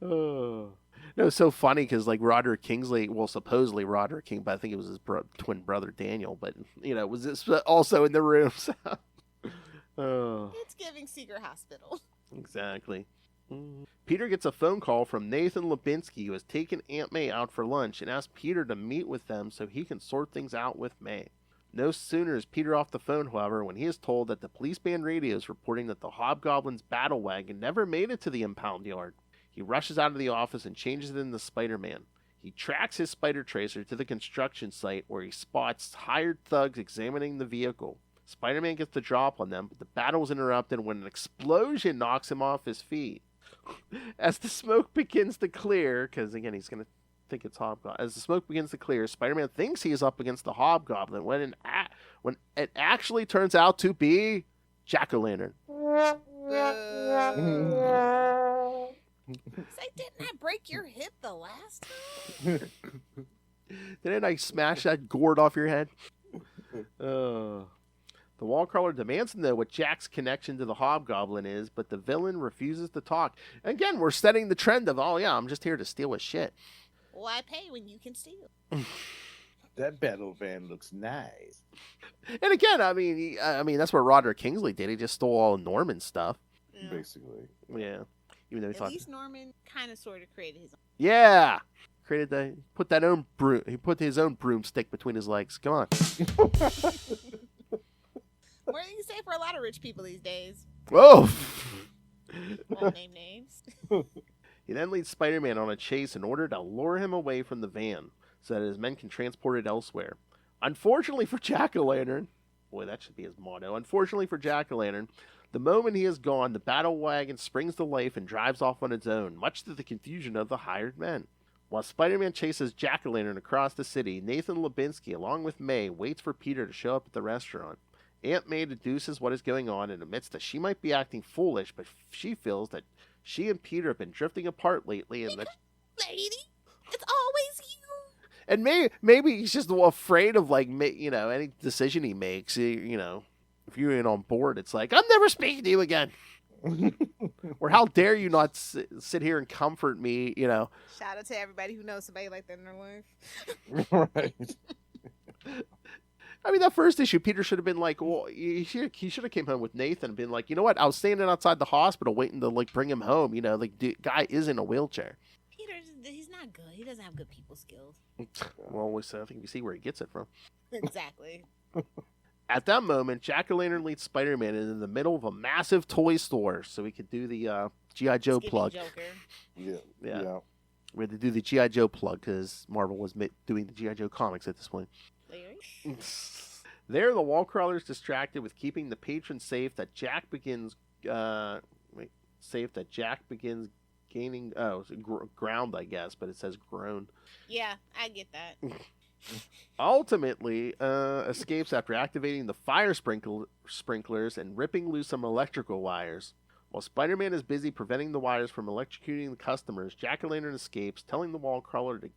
Oh. No, it's so funny because like Roderick Kingsley, well, supposedly Roderick King, but I think it was his twin brother Daniel. But you know, was this also in the room? So. Oh, It's giving Secret Hospital. exactly. Peter gets a phone call from Nathan Lubinski, who has taken Aunt May out for lunch and asks Peter to meet with them so he can sort things out with May. No sooner is Peter off the phone, however, when he is told that the police band radio is reporting that the Hobgoblin's battle wagon never made it to the impound yard. He rushes out of the office and changes it into Spider-Man. He tracks his spider tracer to the construction site where he spots hired thugs examining the vehicle. Spider-Man gets the drop on them, but the battle is interrupted when an explosion knocks him off his feet. As the smoke begins to clear, because again he's going to think it's Hobgoblin. As the smoke begins to clear, Spider-Man thinks he is up against the Hobgoblin when it actually turns out to be Jack-o'-lantern. Say, didn't I break your hip the last time? Didn't I smash that gourd off your head? The wall crawler demands to know what Jack's connection to the Hobgoblin is, but the villain refuses to talk. Again, we're setting the trend of, oh yeah, I'm just here to steal his shit. Why pay when you can steal? That battle van looks nice. And again, I mean, that's what Roderick Kingsley did. He just stole all Norman stuff. Yeah. Basically. Yeah. Even though he At thought, least Norman kind of sort of created his own. yeah, he put his own broomstick between his legs. Come on. More than you say for a lot of rich people these days. Whoa. Won't name names. He then leads Spider-Man on a chase in order to lure him away from the van so that his men can transport it elsewhere. Unfortunately for Jack-o'-lantern, boy, that should be his motto. Unfortunately for Jack-o'-lantern, the moment he is gone, the battle wagon springs to life and drives off on its own, much to the confusion of the hired men. While Spider-Man chases Jack-o'-lantern across the city, Nathan Lubinski, along with May, waits for Peter to show up at the restaurant. Aunt May deduces what is going on and admits that she might be acting foolish, but she feels that she and Peter have been drifting apart lately, and that Lady, it's always you. And maybe he's just afraid of like any decision he makes. If you ain't on board, it's like I'm never speaking to you again. Or how dare you not sit here and comfort me? Shout out to everybody who knows somebody like that in their life. Right. I mean, that first issue, Peter should have been like, well, he should have came home with Nathan and been like, you know what? I was standing outside the hospital waiting to like bring him home. The guy is in a wheelchair. He's not good. He doesn't have good people skills. Well, I think we see where he gets it from. Exactly. At that moment, Jack-o'-lantern leads Spider-Man in the middle of a massive toy store, so we could do the G.I. Joe plug. Joker. Yeah. We had to do the G.I. Joe plug because Marvel was doing the G.I. Joe comics at this point. There, the wall crawler is distracted with keeping the patron safe that Jack begins gaining ground, I guess, but it says groan. Yeah, I get that. Ultimately, escapes after activating the fire sprinklers and ripping loose some electrical wires. While Spider-Man is busy preventing the wires from electrocuting the customers, Jack-o'-lantern escapes, telling the wall crawler to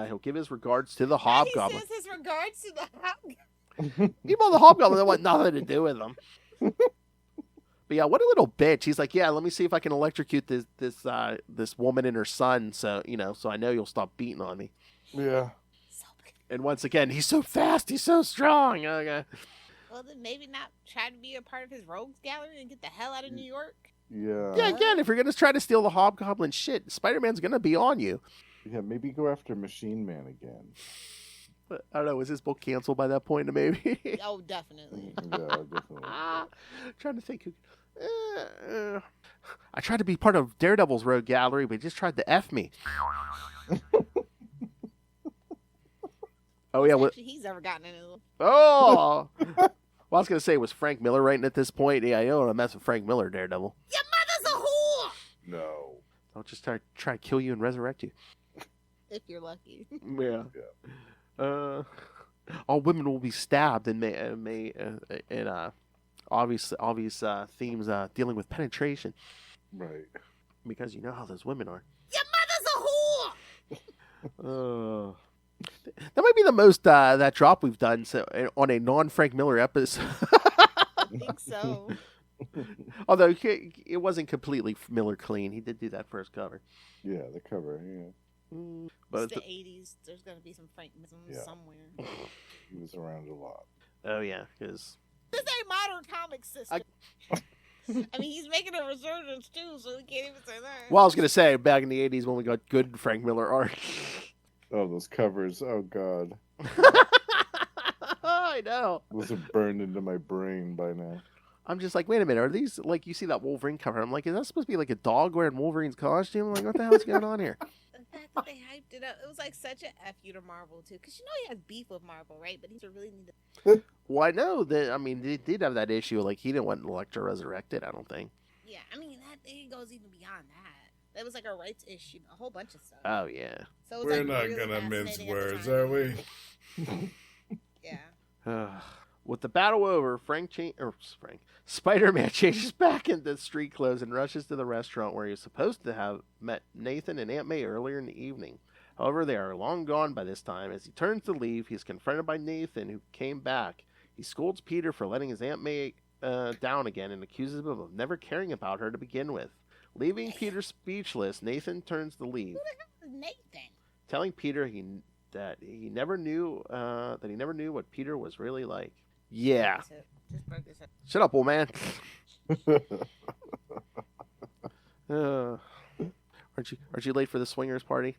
he'll give his regards to the Hobgoblin. He says his regards to the Hobgoblin. Even the Hobgoblin, that want nothing to do with him. But yeah, what a little bitch. He's like, yeah, let me see if I can electrocute this woman and her son, so I know you'll stop beating on me. Yeah. And once again, he's so fast, he's so strong. Okay. Well, then maybe not try to be a part of his rogues gallery and get the hell out of New York. Yeah. Yeah, again, if you're going to try to steal the Hobgoblin shit, Spider-Man's going to be on you. Yeah, maybe go after Machine Man again. But, I don't know, was this book canceled by that point, maybe? Oh, definitely. Yeah, definitely. Trying to think. I tried to be part of Daredevil's rogue gallery, but he just tried to F me. Oh, yeah. He's ever gotten into. Oh! Well, I was going to say, was Frank Miller writing at this point? Yeah, you don't want to mess with Frank Miller, Daredevil. Your mother's a whore! No. I'll just try to kill you and resurrect you. If you're lucky. Yeah. All women will be stabbed in obvious themes dealing with penetration. Right. Because you know how those women are. Your mother's a whore! That might be the most that drop we've done on a non-Frank Miller episode. I think so. Although it wasn't completely Miller clean. He did do that first cover. Yeah, the cover, yeah. But it's the 80s. There's going to be some Frankism somewhere. He was around a lot. Oh, yeah, because... This ain't modern comic system. I mean, he's making a resurgence, too, so we can't even say that. Well, I was going to say, back in the 80s when we got good Frank Miller art. Oh, those covers. Oh, God. I know. Those are burned into my brain by now. I'm just like, wait a minute. Are these, like, you see that Wolverine cover? I'm like, is that supposed to be like a dog wearing Wolverine's costume? I'm like, what the hell's going on here? The fact that they hyped it up, it was like such a F you to Marvel, too. Because you know he has beef with Marvel, right? But he really need to... Well, I know that, I mean, they did have that issue. Like, he didn't want Elektra resurrected, I don't think. Yeah, I mean, it goes even beyond that. It was like a rights issue, a whole bunch of stuff. Oh, yeah. So We're like not really going to mince fascinating at the words, time. are we? Yeah. With the battle over, Spider-Man changes back into street clothes and rushes to the restaurant where he was supposed to have met Nathan and Aunt May earlier in the evening. However, they are long gone by this time. As he turns to leave, he is confronted by Nathan, who came back. He scolds Peter for letting his Aunt May down again and accuses him of never caring about her to begin with. Leaving Peter speechless, Nathan turns to leave. Who the hell is Nathan? Telling Peter that he never knew what Peter was really like. Yeah. Just broke his hip. Shut up, old man. Aren't you late for the swingers party?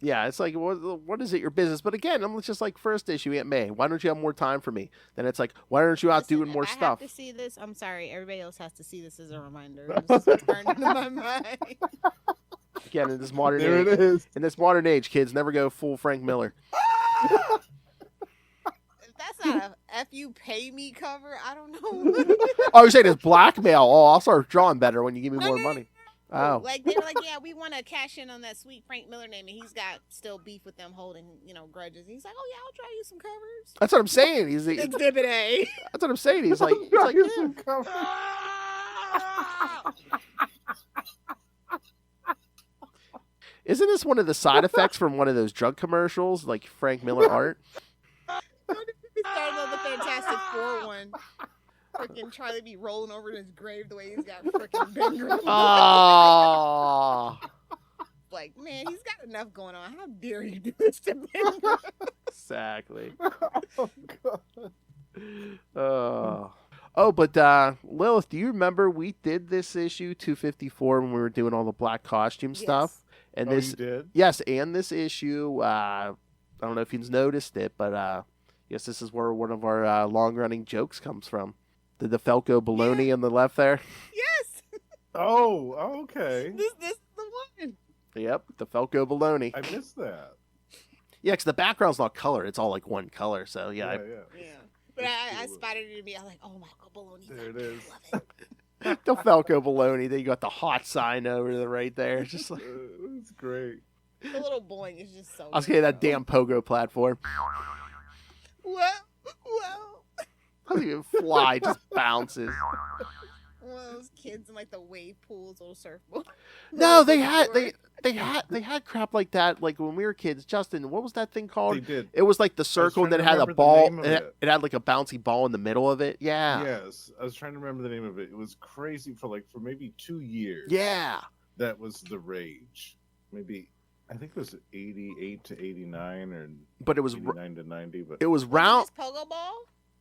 Yeah, it's like, what is it, your business? But again, I'm just like, first issue, Aunt May, why don't you have more time for me? Then it's like, why aren't you out doing more stuff? I have to see this. I'm sorry. Everybody else has to see this as a reminder. This is turned into my mind. Again, in this modern There age, it is. in this modern age, kids never go full Frank Miller. If that's not a F you pay me cover, I don't know. Oh, you're saying it's blackmail? Oh, I'll start drawing better when you give me more money. Oh. Like they were like, yeah, we want to cash in on that sweet Frank Miller name, and he's got still beef with them holding, grudges. He's like, oh yeah, I'll draw you some covers. That's what I'm saying. He's Exhibit A. That's what I'm saying. He's like yeah. Isn't this one of the side effects from one of those drug commercials, like Frank Miller art? We started on the Fantastic Four one. Freaking Charlie be rolling over in his grave the way he's got freaking Ben Grimm. Oh, Like, man, he's got enough going on. How dare you do this to Ben Grimm? exactly. Oh, God. But Lilith, do you remember we did this issue 254 when we were doing all the black costume stuff? And Oh, this, you did? yes, and this issue, I don't know if you've noticed it, but yes, this is where one of our long-running jokes comes from. The Falco baloney on the left there. Yes, Oh, okay. this is the one. Yep, the Falco baloney. I missed that. Yeah, because the background's not color; it's all like one color. So yeah, Yeah. But I spotted it in me. I was like, oh my god, bologna. There it is. Love it. the Falco baloney. Then you got the hot sign over the right there. Just like That's great. The little boing is just so. I was getting that damn pogo platform. Whoa. Doesn't even fly, just bounces. One of those kids in like the wave pools or surfboard. No, they had crap like that. Like when we were kids, Justin, what was that thing called? They did. It was like the circle trying that to had a remember the ball. name of It had like a bouncy ball in the middle of it. Yeah. Yes, I was trying to remember the name of it. It was crazy for maybe 2 years. Yeah. That was the rage. Maybe I think it was 88 to 89 or But it was 89 to 90. But it was Was round. it this pogo ball?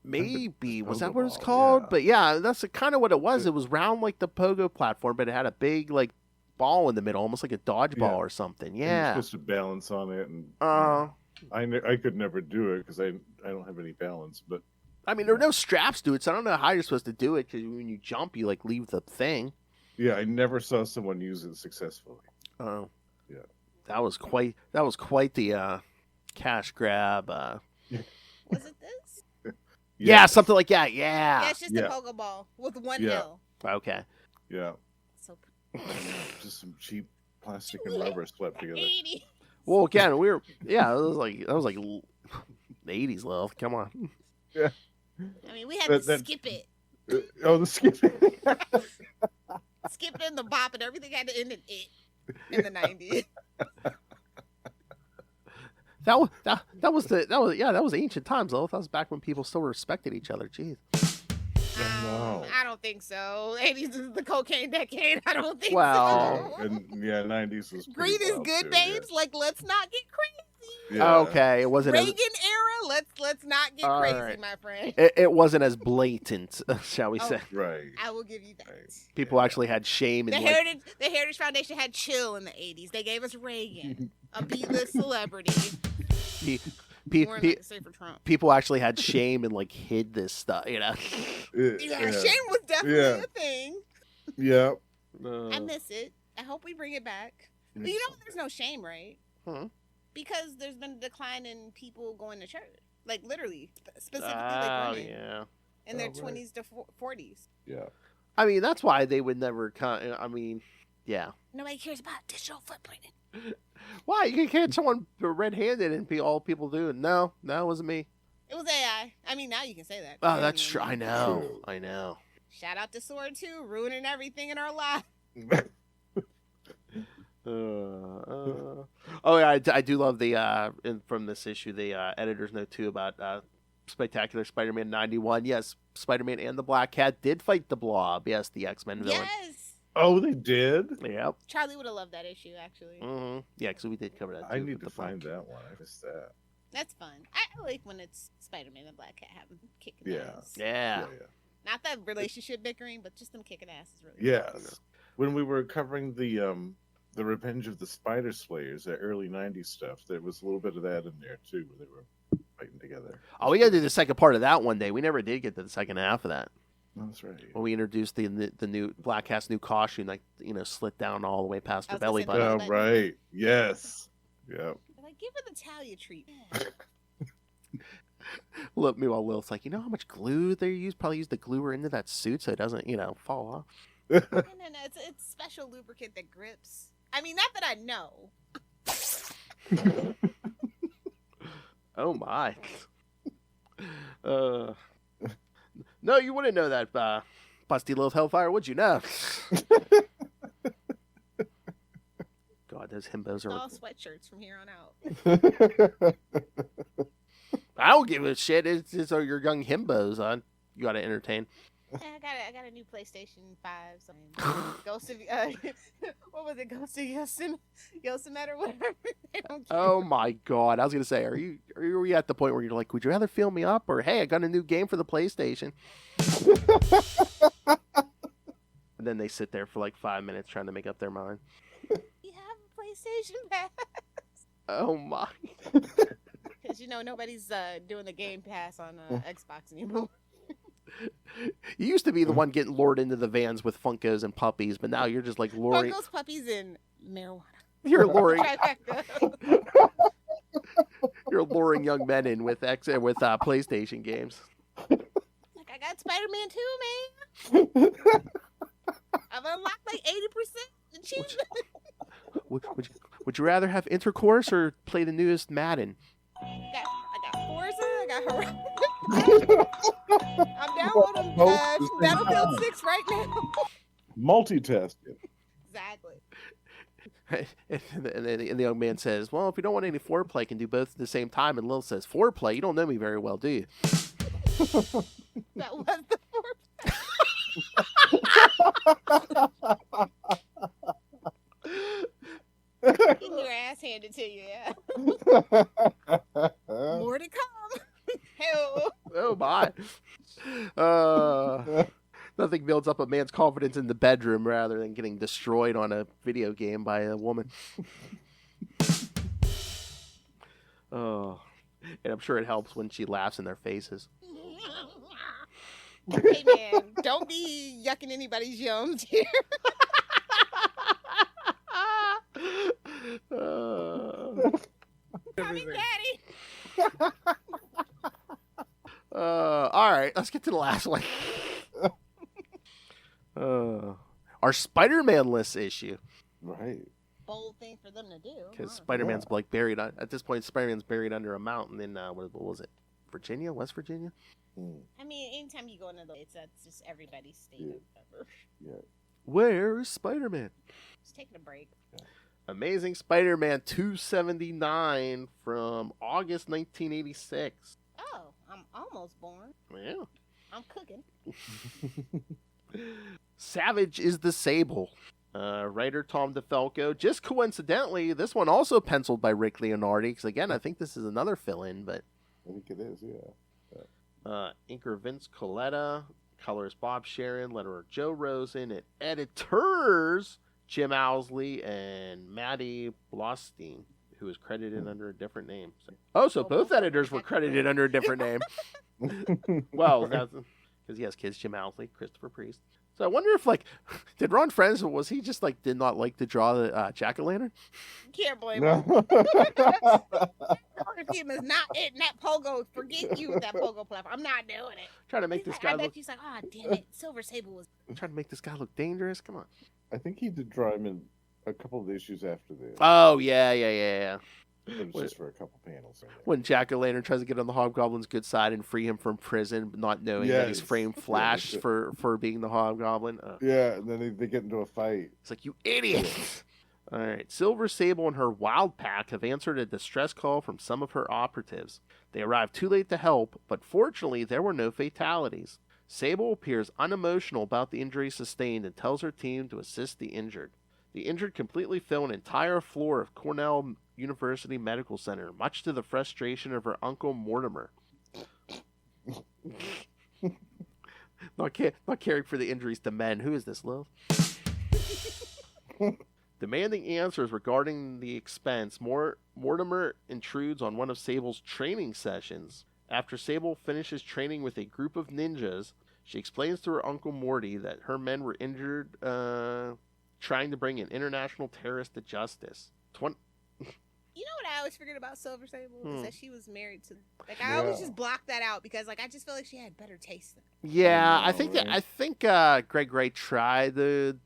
Maybe was Pogo that what it's ball, called? yeah. But yeah, that's kind of what it was. It was round like the pogo platform, but it had a big like ball in the middle, almost like a dodgeball Yeah. or something. and you're Yeah. supposed to balance on it, and I I could never do it because I don't have any balance. But mean, there were no straps to it, so I don't know how you're supposed to do it because when you jump, you like leave the thing. yeah, I never saw someone use it successfully. Oh. Yeah. That was quite the cash grab. Was it this? Yeah, something like that. Yeah, Yeah. it's just Yeah. a pogo ball with one Yeah. L. Okay. Yeah, So just some cheap plastic and rubber slapped together. 80. Well, again, we were that was like the 80s, love. Come on. I mean, we had to That- skip it. Oh, the skipping. Skip it in the bop and everything had to end in it in the 90s. That was ancient times, though. That was back when people still respected each other. Jeez. No. I don't think so. 80s is the cocaine decade. I don't think Well, so. And yeah, 90s was pretty Green is wild, good, too, babes. Like, let's not get crazy. Yeah. Okay, it wasn't Reagan era. Let's not get All crazy, right. my friend. it wasn't as blatant, shall we Oh. say? Right. I will give you that. Right. People actually had shame The and like, Heritage Foundation had chill in the 80s. They gave us Reagan, a B-list celebrity. More like to say for Trump. people actually had shame and like hid this stuff, you know. Yeah, shame was definitely Yeah. a thing. Yeah. I miss it. I hope we bring it back. But you know, there's no shame, right? Huh? Because there's been a decline in people going to church. Like, literally. Specifically, Oh like women. yeah. In their Oh, right. 20s to 40s. Yeah. I mean, that's why they would never. I mean, yeah. Nobody cares about digital footprinting. Why you can't someone red-handed and be all people do? No, it wasn't me. It was AI. I mean, now you can say that. Oh, that's true. I know. True. I know. Shout out to Sword 2, ruining everything in our lives. Oh yeah, I do love the from this issue the editor's note too about Spectacular Spider-Man 91. Yes, Spider-Man and the Black Cat did fight the Blob. Yes, the X-Men villain. Yes. Oh, they did? Yep. Charlie would have loved that issue, actually. Mm-hmm. Yeah, because we did cover that. I too, need with to the find Black- that one. I missed that. That's fun. I like when it's Spider-Man and Black Cat having kicking Yeah. ass. Yeah. Not that relationship bickering, but just them kicking ass is really Yes. When we were covering the Revenge of the Spider Slayers, that early '90s stuff, there was a little bit of that in there too, where they were fighting together. Oh, we gotta do the second part of that one day. We never did get to the second half of that. That's right. When we introduced the new Black Cat's new costume, like slit down all the way past I her was gonna belly say button. that. Oh, right. Yes. Yep. They're like, give her the Talia treatment. Look, meanwhile, Lil's like, you know how much glue they use? Probably use the glue her into that suit so it doesn't, fall off. No, it's special lubricant that grips. I mean, not that I know. Oh my. No, you wouldn't know that, Busty Lil's Hellfire, would you? No. God, those himbos All are. sweatshirts from here on out. I don't give a shit. It's your young himbos. You got to entertain. I got a new PlayStation 5. So Ghost of what was it? Ghost of Yosemite or whatever. They don't care. Oh my god! I was gonna say, are you at the point where you're like, would you rather fill me up, or hey, I got a new game for the PlayStation? And then they sit there for like 5 minutes trying to make up their mind. You have a PlayStation Pass. Oh my! Because nobody's doing the Game Pass on Xbox anymore. You used to be the one getting lured into the vans with Funkos and puppies, but now you're just like luring. Funkos, puppies, and marijuana. You're luring. Trifecta. You're luring young men in with PlayStation games. Like, I got Spider-Man 2, man. I've unlocked like 80% achievement. Would you rather have intercourse or play the newest Madden? I got Forza, I got Horizon. I'm downloading Battlefield 6 right now. Multitasking. Exactly. And the young man says, well, if you don't want any foreplay, I can do both at the same time. And Lil says, foreplay? You don't know me very well, do you? That was the foreplay. Getting your ass handed to you, yeah. More to come. Hell. Oh, my. Nothing builds up a man's confidence in the bedroom rather than getting destroyed on a video game by a woman. Oh, and I'm sure it helps when she laughs in their faces. Hey, man, don't be yucking anybody's yums here. Mommy, daddy. All right, let's get to the last one. Our Spider-Man list issue. Right. Bold thing for them to do. Because Spider-Man's like buried at this point. Spider-Man's buried under a mountain in what was it? Virginia, West Virginia. I mean, anytime you go into the states, that's just everybody's state. Or Yeah. Where is Spider-Man? just taking a break. Amazing Spider-Man 279 from August 1986. Oh, I'm almost born. Yeah. I'm cooking. Savage is the Sable. Writer Tom DeFalco. Just coincidentally, this one also penciled by Rick Leonardi. Because again, I think this is another fill-in, but I think it is, yeah. inker Vince Coletta, colors Bob Sharon, letterer Joe Rosen, and editors Jim Owsley and Maddie Blostein, who is credited under a different name. So both editors were credited under a different name. Well, that's because he has kids, Jim Owsley, Christopher Priest. So I wonder if, like, did Ron Friends, was he just, like, did not like to draw the jack-o'-lantern? Can't blame No. him. Team is not it. That pogo, forget you with that pogo platform. I'm not doing it. Trying to make this guy I bet look. he's like, oh, damn it. Silver Sable was. Trying to make this guy look dangerous. Come on. I think he did draw him in a couple of issues after this. Oh yeah. It was just for a couple panels. When Jack-o'-lantern tries to get on the Hobgoblin's good side and free him from prison, not knowing that he's Yes. framed Flash for being the Hobgoblin. Yeah, and then they get into a fight. It's like, you idiot! All right, Silver Sable and her Wild Pack have answered a distress call from some of her operatives. They arrived too late to help, but fortunately there were no fatalities. Sable appears unemotional about the injuries sustained and tells her team to assist the injured. The injured completely fill an entire floor of Cornell University Medical Center, much to the frustration of her uncle Mortimer. Not caring for the injuries to men. Who is this, Lil? Demanding answers regarding the expense, Mortimer intrudes on one of Sable's training sessions. After Sable finishes training with a group of ninjas, she explains to her Uncle Morty that her men were injured trying to bring an international terrorist to justice. You know what I always forget about Silver Sable? Is that she was married to. Like, I always just block that out because, like, I just feel like she had better taste than. Yeah, I think Greg Wright tried to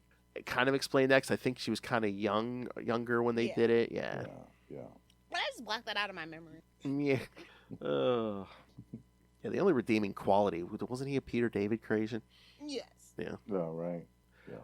kind of explain that because I think she was kind of younger when they did it. Yeah. But I just blocked that out of my memory. Yeah. Yeah, the only redeeming quality, wasn't he a Peter David creation? Yes. Yeah. Oh, right.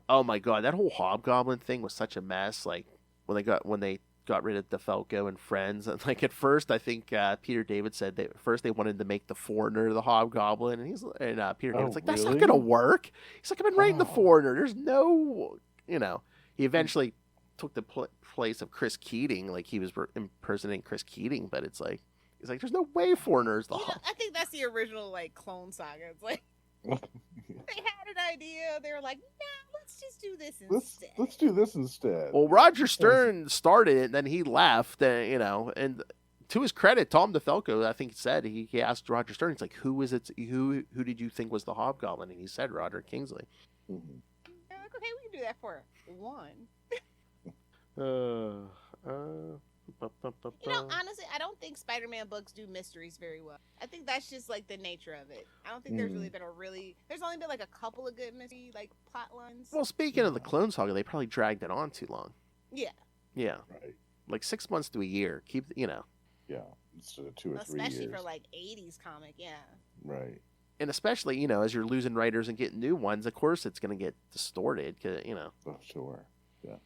Oh my god, that whole Hobgoblin thing was such a mess. Like, when they got rid of DeFalco and Friends. And like at first, I think Peter David said that first they wanted to make the Foreigner the Hobgoblin, and Peter David's like, that's not really? gonna work. He's like, I've been writing the Oh. Foreigner. There's no, He eventually took the place of Chris Keating, like he was impersonating Chris Keating, but it's like he's like, there's no way Foreigner's the Hob. I think that's the original like Clone Saga. It's like they had an idea. They were like, nah, let's just do this instead. Let's do this instead. Well, Roger Stern started it, and then he left, and to his credit, Tom DeFalco, I think, said he asked Roger Stern, he's like, who did you think was the Hobgoblin? And he said Roger Kingsley. Mhm. They're like, okay, we can do that for one. Honestly, I don't think Spider-Man books do mysteries very well. I think that's just like the nature of it. I don't think there's really been there's only been like a couple of good mystery like plot lines. Well, speaking of the Clone Saga, they probably dragged it on too long. Yeah. Yeah. Right. Like 6 months to a year. Yeah. Instead of 2 or 3 years. Especially for like 80s comic, yeah. Right. And especially, as you're losing writers and getting new ones, of course it's going to get distorted, Oh, sure. Yeah.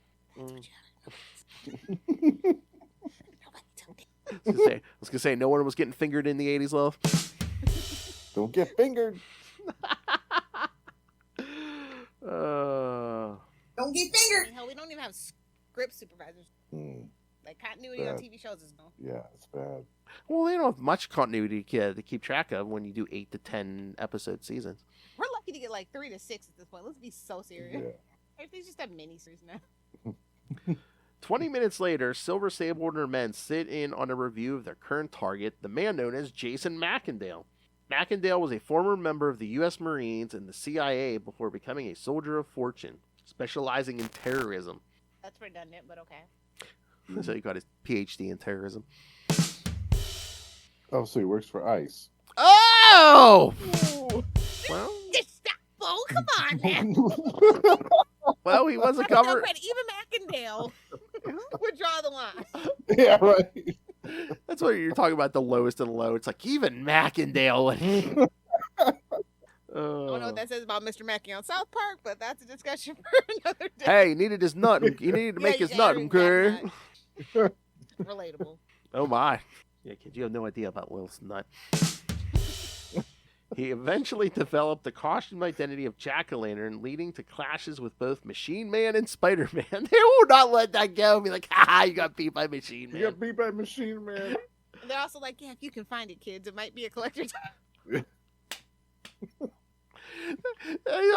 I was gonna say, no one was getting fingered in the 80s, love. Don't get fingered. Don't get fingered. Hell, we don't even have script supervisors. Like continuity on Bad. TV shows is no. Yeah, it's bad. Well, they don't have much continuity to keep track of when you do 8 to 10 episode seasons. We're lucky to get like 3 to 6 at this point. Let's be so serious. Yeah. Everything's just a mini series now. 20 minutes later, Silver Sable and her men sit in on a review of their current target, the man known as Jason Macendale. Macendale was a former member of the U.S. Marines and the CIA before becoming a soldier of fortune, specializing in terrorism. That's redundant, but okay. So he got his PhD in terrorism. Oh, so he works for ICE. Oh! Well, Just stop, fool. Come on, man. well, he was a No cover. credit. Even Macendale would draw the line. Yeah, right. That's what you're talking about, the lowest of the low. It's like even Macendale. I don't know what that says about Mr. Mackey on South Park, but that's a discussion for another day. Hey, he needed his nut. He needed to make his nut, okay? Relatable. Oh my. Yeah, kid, you have no idea about Lilith's nut. He eventually developed the costume identity of Jack-O-Lantern, leading to clashes with both Machine Man and Spider-Man. They will not let that go. Be like, ha, you got beat by Machine Man. You got beat by Machine Man. And they're also like, yeah, if you can find it, kids, it might be a collector's. You know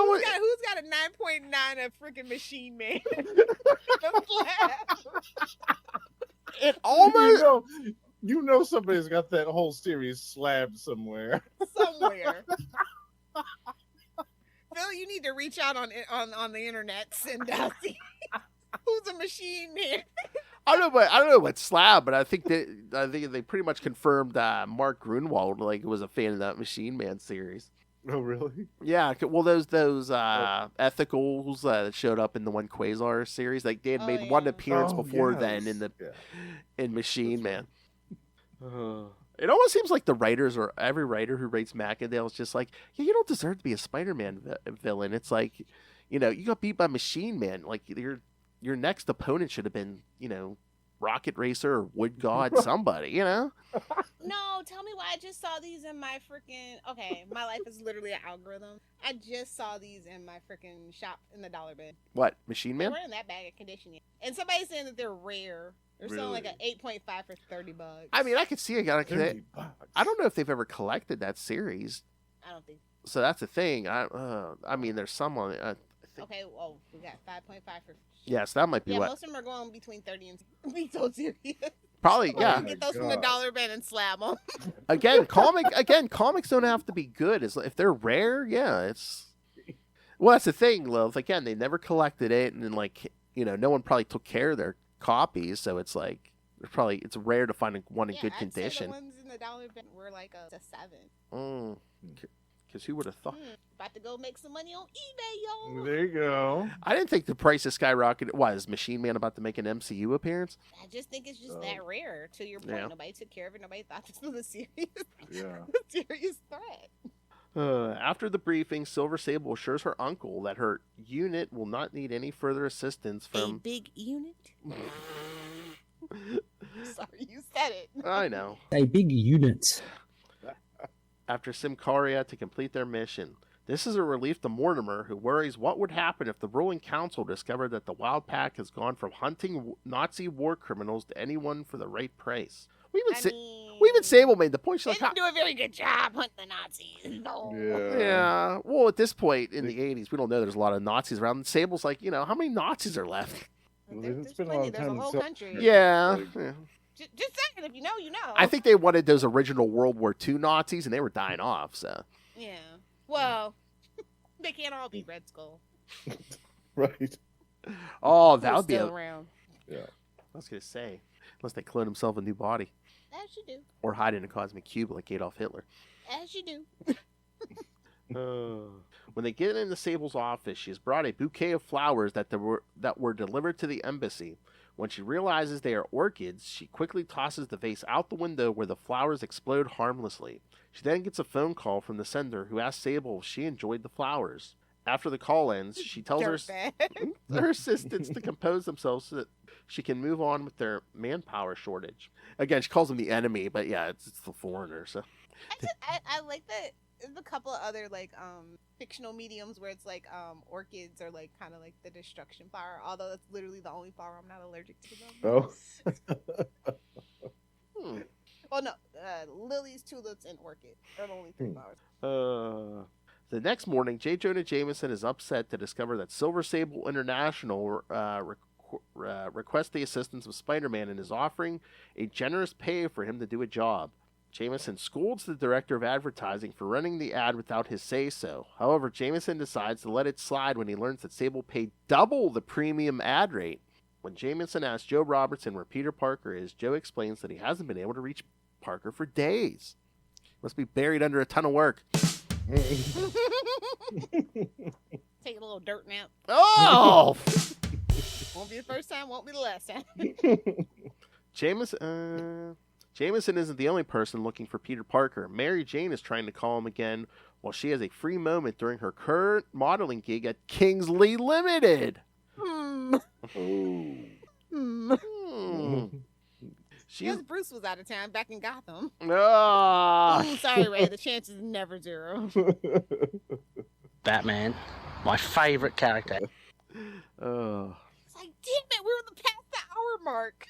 what? Who's got a 9.9 of freaking Machine Man? The slab. It almost... You know somebody's got that whole series slabbed somewhere. Somewhere. Phil, you need to reach out on the internet and see who's a Machine Man. I don't know what slab, but I think they pretty much confirmed Mark Grunwald was a fan of that Machine Man series. Oh, really? Yeah, well, those ethicals that showed up in the one Quasar series, like they had made one appearance before then in Machine Man. It almost seems like the writers or every writer who writes Macendale is just like, yeah, you don't deserve to be a Spider-Man villain. It's like, you got beat by Machine Man. Like your next opponent should have been, Rocket Racer or Wood God, somebody, No, tell me why I just saw these in my freaking... Okay, my life is literally an algorithm. I just saw these in my freaking shop in the dollar bin. What, Machine They Man? weren't in that bag of condition yet. And somebody's saying that they're rare. They're selling like an 8.5 for $30. I mean, I could see it. I $30. don't know if they've ever collected that series. I don't think... So that's the thing. I mean, there's some on it. I think. Okay, well, we got 5.5 for... Yes, that might be Yeah, what. most of them are going between 30 and... Be so serious. Probably, yeah. Get those from the dollar bin and slab them. Again, comics don't have to be good. If they're rare, yeah, it's. Well, that's the thing, Lilith. Again, they never collected it, and then no one probably took care of their copies, so it's like it's rare to find one in good condition. The ones in the dollar bin were like a 7. Because who would have thought? About to go make some money on eBay, yo. There you go. I didn't think the price has skyrocketed. Why, is Machine Man about to make an MCU appearance? I just think it's just that rare. To your point, Yeah. nobody took care of it. Nobody thought this was a serious, Yeah. serious threat. After the briefing, Silver Sable assures her uncle that her unit will not need any further assistance A from... big unit? Sorry, you said it. I know. A big unit. After Simcaria to complete their mission. This is a relief to Mortimer, who worries what would happen if the ruling council discovered that the Wild Pack has gone from hunting Nazi war criminals to anyone for the right price. Even Sable made the point. They She's like, didn't do a very good job hunting the Nazis. No. yeah. Well, at this point in the 80s, we don't know there's a lot of Nazis around. Sable's like, how many Nazis are left? Well, There's it's been a plenty. long There's a time whole since- country. Yeah. Like- Just saying, if you know, you know. I think they wanted those original World War II Nazis, and they were dying off, so. Yeah. Well, they can't all be Red Skull. Right. Oh, that Who's would be still around. Yeah. I was going to say, unless they clone themselves a new body. As you do. Or hide in a cosmic cube like Adolf Hitler. As you do. When they get into Sable's office, she has brought a bouquet of flowers that were delivered to the embassy. When she realizes they are orchids, she quickly tosses the vase out the window where the flowers explode harmlessly. She then gets a phone call from the sender who asks Sable if she enjoyed the flowers. After the call ends, she tells her assistants to compose themselves so that she can move on with their manpower shortage. Again, she calls them the enemy, but yeah, it's the foreigner. So I like that. There's a couple of other fictional mediums where it's orchids are kind of like the destruction flower, although that's literally the only flower I'm not allergic to. Oh. Well, no, lilies, tulips, and orchid are the only three flowers. The next morning, J. Jonah Jameson is upset to discover that Silver Sable International requests the assistance of Spider-Man and is offering a generous pay for him to do a job. Jameson scolds the director of advertising for running the ad without his say-so. However, Jameson decides to let it slide when he learns that Sable paid double the premium ad rate. When Jameson asks Joe Robertson where Peter Parker is, Joe explains that he hasn't been able to reach Parker for days. He must be buried under a ton of work. Take a little dirt nap. Oh! Won't be the first time, won't be the last time. Jameson isn't the only person looking for Peter Parker. Mary Jane is trying to call him again while she has a free moment during her current modeling gig at Kingsley Limited. Oh. Yes, Bruce was out of town back in Gotham. Ah. Ooh, sorry, Ray. The chance is never zero. Batman, my favorite character. Oh. It's like, damn it, we were past the hour mark.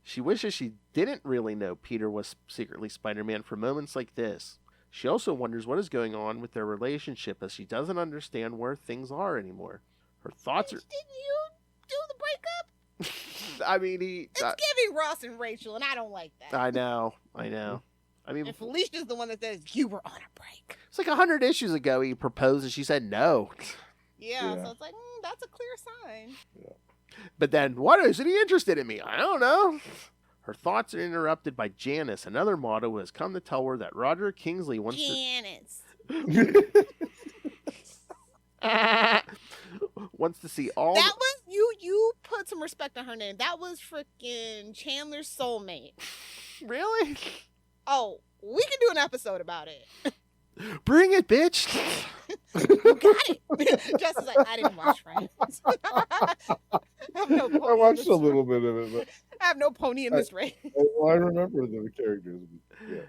She wishes she didn't really know Peter was secretly Spider-Man for moments like this. She also wonders what is going on with their relationship as she doesn't understand where things are anymore. Her thoughts are... Didn't you do the breakup? I mean, It's giving Ross and Rachel, and I don't like that. I know. I mean, And Felicia's the one that says, you were on a break. it's like 100 issues ago he proposed and she said no. Yeah, Yeah. so it's like, that's a clear sign. But then, what isn't he interested in me? I don't know. Her thoughts are interrupted by Janice, another model who has come to tell her that Roderick Kingsley wants Janice. wants to see all... That was, you put some respect on her name. That was freaking Chandler's soulmate. Really? Oh, we can do an episode about it. Bring it, bitch. You got it. Justin's like, I didn't watch Friends. I have no pony I watched in a this little race. bit of it, I have no pony in this race. but I remember the characters. Yeah.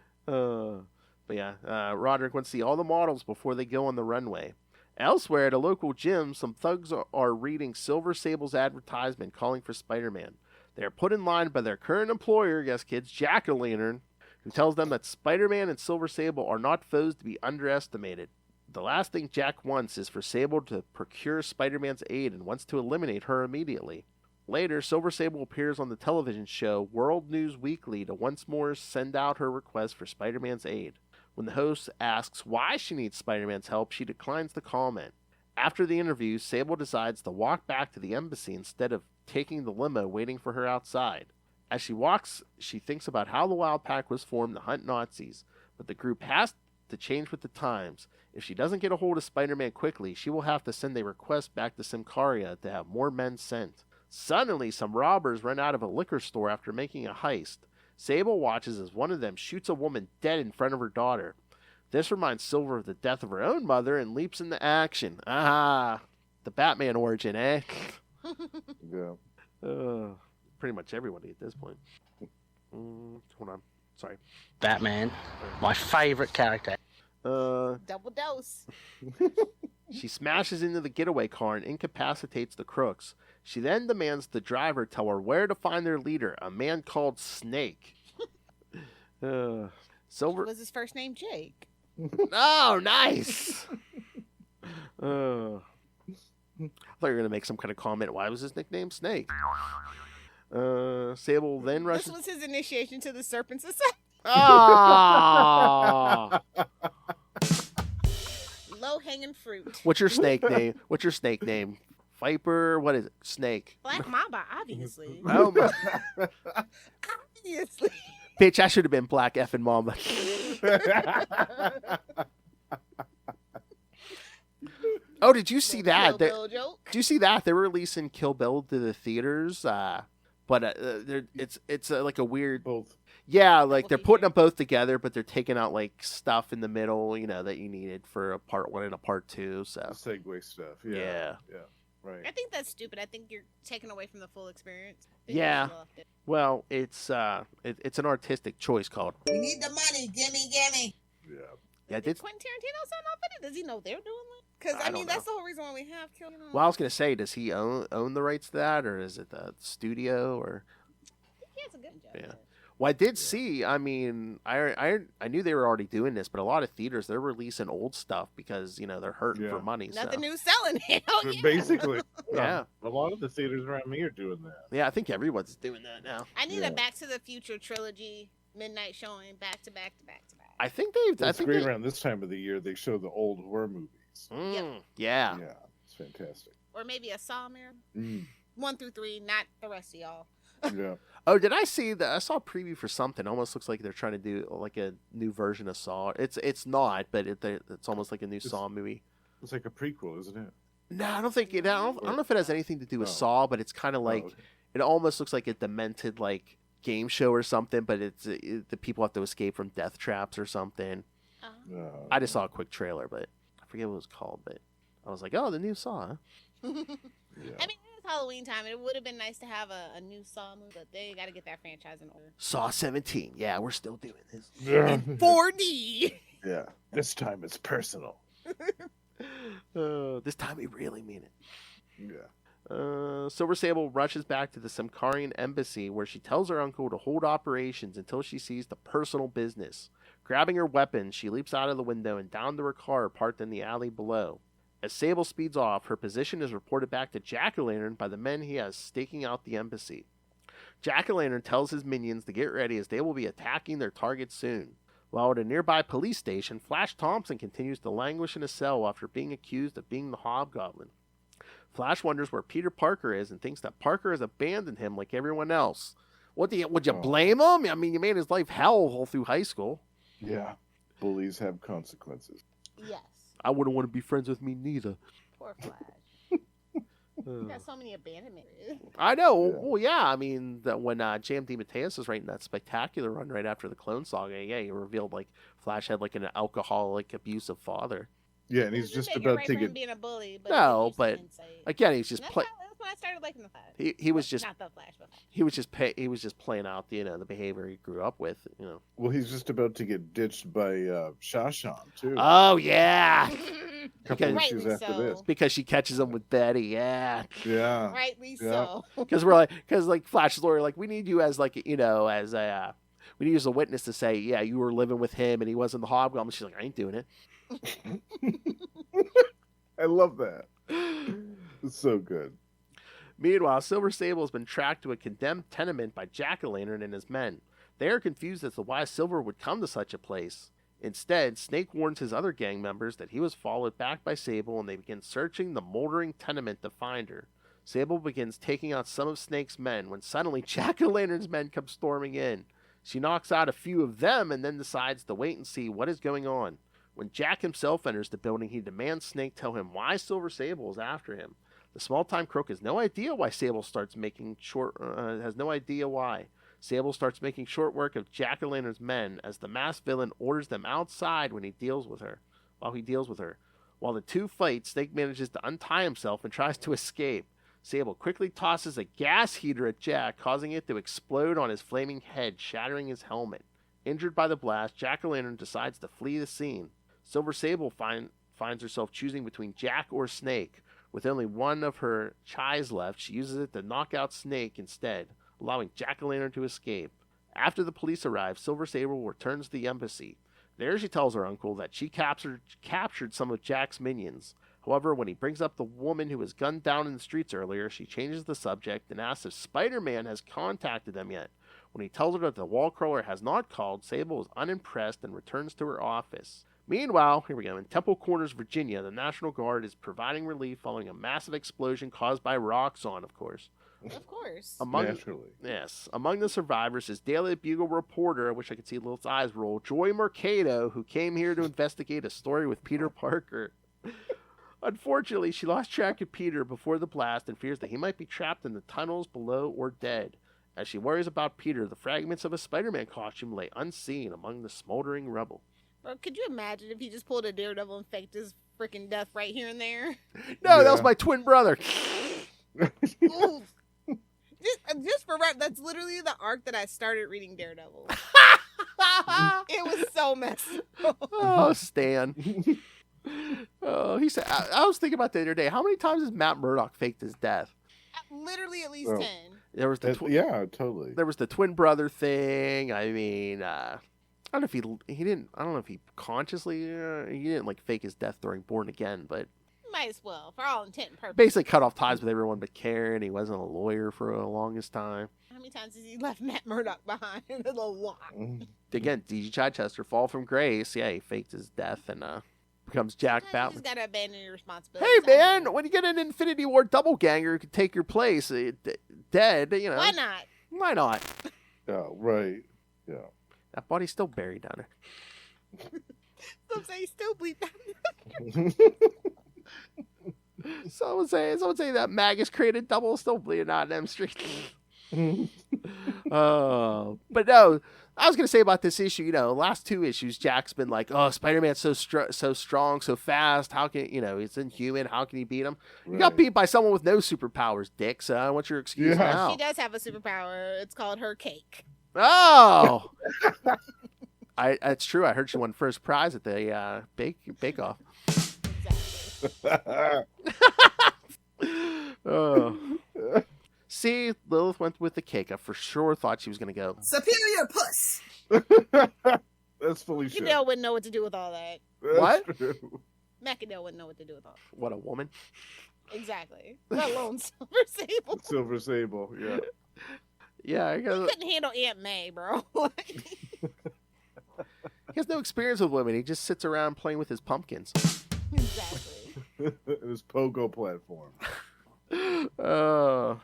But yeah, Roderick wants to see all the models before they go on the runway. Elsewhere at a local gym, some thugs are reading Silver Sable's advertisement calling for Spider-Man. They are put in line by their current employer, yes kids, Jack-O-Lantern, who tells them that Spider-Man and Silver Sable are not foes to be underestimated. The last thing Jack wants is for Sable to procure Spider-Man's aid and wants to eliminate her immediately. Later, Silver Sable appears on the television show World News Weekly to once more send out her request for Spider-Man's aid. When the host asks why she needs Spider-Man's help, she declines the comment. After the interview, Sable decides to walk back to the embassy instead of taking the limo waiting for her outside. As she walks, she thinks about how the Wild Pack was formed to hunt Nazis, but the group has to change with the times. If she doesn't get a hold of Spider-Man quickly, she will have to send a request back to Simcaria to have more men sent. Suddenly, some robbers run out of a liquor store after making a heist. Sable watches as one of them shoots a woman dead in front of her daughter. This reminds Silver of the death of her own mother and leaps into action. Ah, the Batman origin, eh? Yeah. Pretty much everybody at this point. Hold on. Sorry. Batman, my favorite character. Double dose. She smashes into the getaway car and incapacitates the crooks. She then demands the driver tell her where to find their leader, a man called Snake. Silver. Was his first name Jake? Oh, nice. I thought you were going to make some kind of comment. Why was his nickname Snake? Sable then rushes. This was his initiation to the Serpent Society. Ah! Low-hanging fruit. What's your snake name? What's your snake name? Viper? What is it? Snake. Black Mamba, obviously. Oh, my. Obviously. Bitch, I should have been Black effing Mamba. Oh, did you see that? Kill Bill joke. Did you see that? They're releasing Kill Bill to the theaters, but it's like a weird. Both. Yeah, like they're putting them both together, but they're taking out like stuff in the middle, you know, that you needed for a part 1 and a part 2. So Segue stuff. Yeah. Right. I think that's stupid. I think you're taking away from the full experience. Yeah. Well, it's an artistic choice called. We need the money. Gimme. Yeah. Yeah, Did Quentin Tarantino sign off on it? Does he know they're doing that? Because I don't that's know. the whole reason why we have Kill. Well, I was gonna say, does he own the rights to that, or is it the studio, or? He has a good job. Yeah. Well, I did see. I mean, I knew they were already doing this, but a lot of theaters they're releasing old stuff because they're hurting for money. Nothing so. new selling it. Oh, yeah. Basically. Yeah. A lot of the theaters around me are doing that. Yeah, I think everyone's doing that now. I need a Back to the Future trilogy midnight showing back to back to back to back. I think they've. It's great around this time of the year. They show the old horror movies. Yeah. Yeah, it's fantastic. Or maybe a Saw marathon. 1 through 3, not the rest of y'all. Yeah. Oh, did I see that? I saw a preview for something. Almost looks like they're trying to do like a new version of Saw. It's not, but it's almost like a new Saw movie. It's like a prequel, isn't it? No, I don't think it. I don't know if it has anything to do with Saw, but it's kind of like it almost looks like a demented like game show or something. But the people have to escape from death traps or something. I just saw a quick trailer, but I forget what it was called. But I was like, oh, the new Saw. Huh? I mean, it's Halloween time. It would have been nice to have a new Saw movie, but they got to get that franchise in order. Saw 17. Yeah, we're still doing this. In 4D. Yeah. This time it's personal. This time we really mean it. Yeah. Silver Sable rushes back to the Semkarian embassy where she tells her uncle to hold operations until she sees the personal business. Grabbing her weapon, she leaps out of the window and down to her car parked in the alley below. As Sable speeds off, her position is reported back to Jack-O-Lantern by the men he has staking out the embassy. Jack-O-Lantern tells his minions to get ready as they will be attacking their target soon. While at a nearby police station, Flash Thompson continues to languish in a cell after being accused of being the Hobgoblin. Flash wonders where Peter Parker is and thinks that Parker has abandoned him like everyone else. Would you blame him? I mean, you made his life hell all through high school. Yeah. Bullies have consequences. Yes. I wouldn't want to be friends with me neither. Poor Flash. You got so many abandonment. I know. Yeah. Well, yeah. I mean, when J.M. DeMatteis was writing that spectacular run right after the Clone Saga, he revealed like Flash had like an alcoholic, abusive father. Yeah, and he's just about to get being a bully. But but again, he's just playing. That's when I started liking the Flash. He was just not the Flash, but he was just playing out the behavior he grew up with. Well, he's just about to get ditched by Shashan too. Oh yeah. Couple issues after this, because she catches him with Betty. Yeah. Yeah. Rightly so. Because like Flash's lawyer, like we need you as like we need you as a witness to say, yeah, you were living with him and he wasn't the Hobgoblin. She's like, I ain't doing it. I love that. It's so good. Meanwhile, Silver Sable has been tracked to a condemned tenement by Jack-O-Lantern and his men. They are confused as to why Silver would come to such a place. Instead, Snake warns his other gang members that he was followed back by Sable, and they begin searching the moldering tenement to find her. Sable begins taking out some of Snake's men when suddenly Jack-O-Lantern's men come storming in. She knocks out a few of them and then decides to wait and see what is going on. When Jack himself enters the building, he demands Snake tell him why Silver Sable is after him. The small-time crook has no idea why Sable starts making has no idea why. Sable starts making short work of Jack-o'-lantern's men as the masked villain orders them outside while he deals with her. While the two fight, Snake manages to untie himself and tries to escape. Sable quickly tosses a gas heater at Jack, causing it to explode on his flaming head, shattering his helmet. Injured by the blast, Jack-o'-lantern decides to flee the scene. Silver Sable finds herself choosing between Jack or Snake. With only one of her chais left, she uses it to knock out Snake instead, allowing Jack-o'-lantern to escape. After the police arrive, Silver Sable returns to the embassy. There she tells her uncle that she captured some of Jack's minions. However, when he brings up the woman who was gunned down in the streets earlier, she changes the subject and asks if Spider-Man has contacted them yet. When he tells her that the wall crawler has not called, Sable is unimpressed and returns to her office. Meanwhile, here we go, in Temple Corners, Virginia, the National Guard is providing relief following a massive explosion caused by Roxxon, of course. Of course. Naturally. Yes. Among the survivors is Daily Bugle reporter, I wish I could see Lilith's eyes roll, Joy Mercado, who came here to investigate a story with Peter Parker. Unfortunately, she lost track of Peter before the blast and fears that he might be trapped in the tunnels below or dead. As she worries about Peter, the fragments of a Spider-Man costume lay unseen among the smoldering rubble. Bro, could you imagine if he just pulled a Daredevil and faked his freaking death right here and there? No, that was my twin brother. Ooh. Just for rap, that's literally the arc that I started reading Daredevil. It was so messed up. Oh, Stan. Oh, he said. I was thinking about the other day. How many times has Matt Murdock faked his death? Literally at least 10. There was the yeah, totally. There was the twin brother thing. I mean, I don't know if he didn't. I don't know if he consciously he didn't like fake his death during Born Again, but Might as well, for all intent and purpose. basically cut off ties with everyone but Karen. He wasn't a lawyer for the longest time. How many times has he left Matt Murdock behind? A lot. Again, D.G. Chichester, fall from grace. Yeah, he faked his death and becomes Jack Sometimes you Batman. just gotta abandon your responsibility. Hey man, when you get an Infinity War double ganger who could take your place, dead, you know. Why not? Why not? Yeah, right. Yeah. That body's still buried down there. Some say he still bleed. Someone say that Magus created double still bleeding out in M Street. Oh, but no, I was gonna say about this issue. You know, last two issues, Jack's been like, "Oh, Spider-Man's so strong, so fast. How can he's inhuman? How can he beat him? You got beat by someone with no superpowers, Dick. So what's your excuse now?" She does have a superpower. It's called her cake. Oh, that's true. I heard she won first prize at the Bake Off. Exactly. Oh. See, Lilith went with the cake. I for sure thought she was going to go. Superior puss. That's Felicia. Macendale wouldn't know what to do with all that. That's What? true. Macendale wouldn't know what to do with all that. What a woman. Exactly. Let alone Silver Sable. Silver Sable, yeah. Yeah, I He guess couldn't handle Aunt May, bro. he has no experience with women. He just sits around playing with his pumpkins. Exactly. This pogo platform. Oh.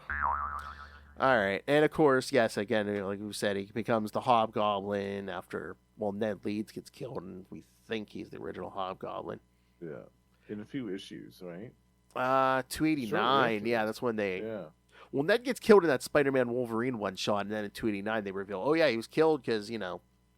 All right. And of course, yes, again, like we said, he becomes the Hobgoblin after, Ned Leeds gets killed, and we think he's the original Hobgoblin. Yeah. In a few issues, right? 289. Shortly Yeah, that's when they... Yeah. Well, Ned gets killed in that Spider-Man Wolverine one shot, and then in 289 they reveal, oh yeah, he was killed because,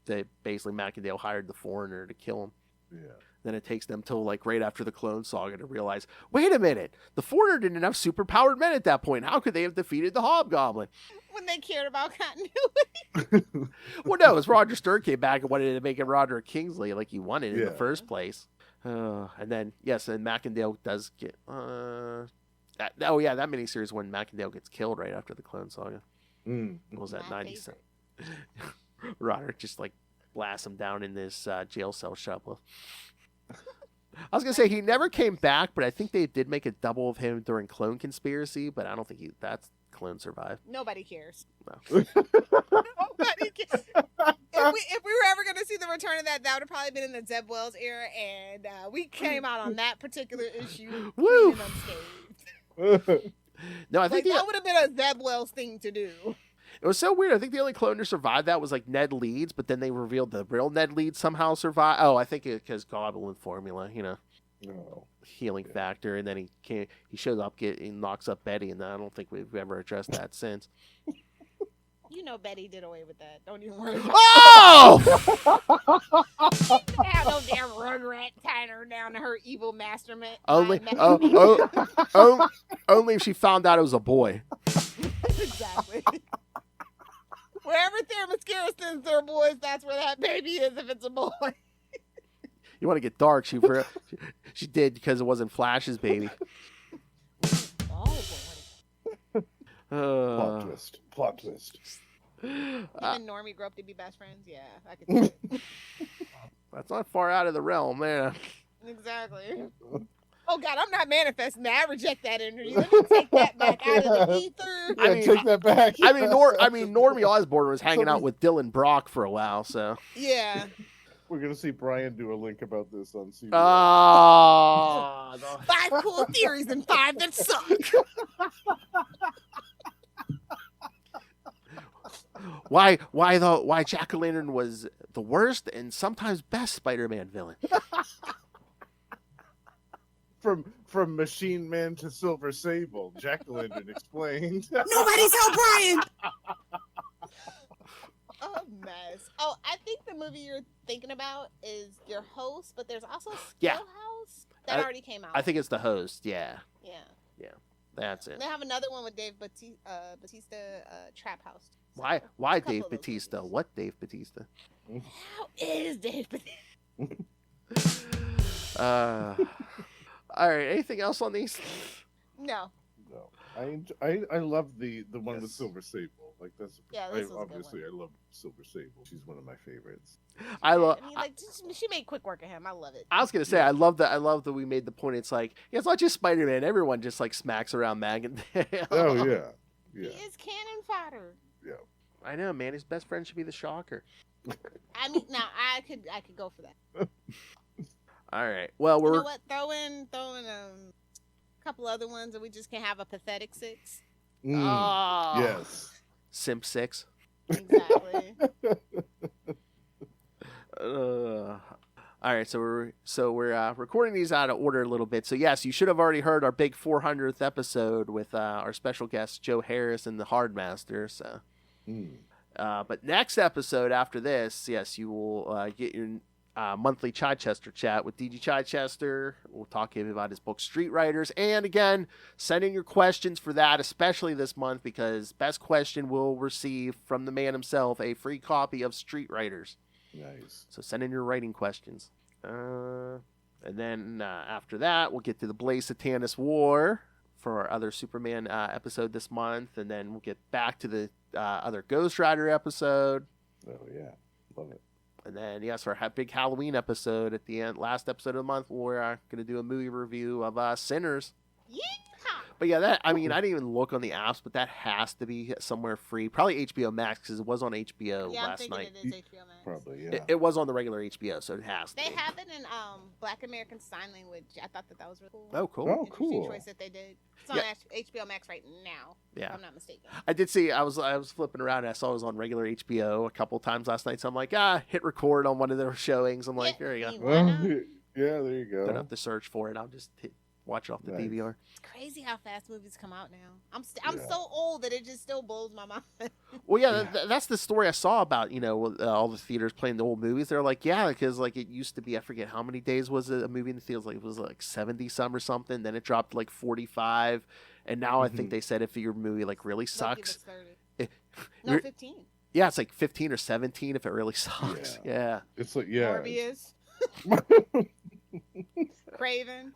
they basically Macendale hired the foreigner to kill him. Yeah. Then it takes them till like right after the Clone Saga to realize, wait a minute, the foreigner didn't have superpowered men at that point. How could they have defeated the Hobgoblin? When they cared about continuity. Well, no, as Roger Stern came back and wanted to make him Roderick Kingsley like he wanted in the Yeah. first place. And then, yes, and Macendale does get... that miniseries when Macendale gets killed right after the Clone Saga. What was that, My 97? Roderick just like blasts him down in this jail cell shovel. I was gonna say he never came back, but I think they did make a double of him during Clone Conspiracy, but I don't think that's Clone survived. Nobody cares. No. Nobody cares. If we were ever going to see the return of that would have probably been in the Zeb Wells era, and we came out on that particular issue Woo! clean and unscathed. No, I think That would have been a Zeb Wells thing to do. it was so weird. I think the only clone to survive that was like Ned Leeds, but then they revealed the real Ned Leeds somehow survived. Oh, I think because Goblin formula, No. healing factor, and then he shows up, he knocks up Betty, and I don't think we've ever addressed that since. You know Betty did away with that. Don't even worry about Oh! it. Have no damn rugrat tying her down to her evil mastermind. only if she found out it was a boy. Exactly. Wherever Theramascara sends their boys, that's where that baby is if it's a boy. You want to get dark? She did because it wasn't Flash's baby. Oh boy. Plot twist. Him and Normie grew up to be best friends. Yeah, I could see it. That's not far out of the realm, man. Exactly. Oh God, I'm not manifesting that. I reject that energy. Let me take that back out of the ether. Yeah, take that back. I mean, Normie Osborn was hanging out with Dylan Brock for a while, so. Yeah. We're gonna see Brian do a link about this on CBS. Oh, 5 cool theories and 5 that suck. why Jack-o'-lantern was the worst and sometimes best Spider-Man villain. From Machine Man to Silver Sable, Jack-o'-lantern explained. Nobody tell Brian. A mess. Oh, I think the movie you're thinking about is Your Host, but there's also Yeah. Schoolhouse that already came out. I think it's The Host, yeah. Yeah. That's it. They have another one with Dave Bautista, Trap House. So, Why a couple Dave of those Bautista? movies. What Dave Bautista? How is Dave Bautista? All right, anything else on these? No. No, I love the one with Yes. Silver Sable. Like that's Yeah, this was a good obviously one. I love Silver Sable. She's one of my favorites. I love. I mean, like, she made quick work of him. I love it. I was gonna say I love that we made the point. It's like it's not just Spider-Man. Everyone just like smacks around Magneto. Oh yeah. He is cannon fodder. I know, man. His best friend should be the Shocker. I mean, now I could go for that. All right. Well, You we're know what? Throw in a couple other ones, and we just can have a pathetic 6. Oh. Yes. Simp 6. Exactly. All right, so we're recording these out of order a little bit. So yes, you should have already heard our big 400th episode with our special guest Joe Harris and the Hardmaster. So, but next episode after this, yes, you will get your monthly Chichester chat with DG Chichester. We'll talk to him about his book Street Writers, and again, send in your questions for that, especially this month, because best question will receive from the man himself a free copy of Street Writers. Nice. So send in your writing questions. And then after that, we'll get to the Blaze Satanis War for our other Superman episode this month. And then we'll get back to the other Ghost Rider episode. Oh, yeah. Love it. And then, yes, our big Halloween episode at the end, last episode of the month, we're going to do a movie review of Sinners. Yeah. But yeah, I didn't even look on the apps, but that has to be somewhere free. Probably HBO Max, because it was on HBO Yeah, I'm last thinking night. it is HBO Max. Probably, yeah. It was on the regular HBO, so it has to They be. have it in Black American Sign Language. I thought that was really cool. Oh, cool. Oh, Interesting cool. choice that they did. It's on HBO Max right now. Yeah. If I'm not mistaken. I did see. I was flipping around. And I saw it was on regular HBO a couple times last night. So I'm like, hit record on one of their showings. I'm like, there you go. Well, yeah, there you Don't go. have to search for it. I'll just watch it off the Nice. DVR. It's crazy how fast movies come out now. I'm Yeah. so old that it just still blows my mind. Well, yeah, that's the story I saw about all the theaters playing the old movies. They're like, yeah, because like it used to be. I forget how many days was it a movie in the theaters. Like it was like 70 some or something. Then it dropped to like 45, and now I think they said if your movie like really sucks, No, 15. yeah, it's like 15 or 17 if it really sucks. Yeah. It's like, yeah. Morbius. Craven.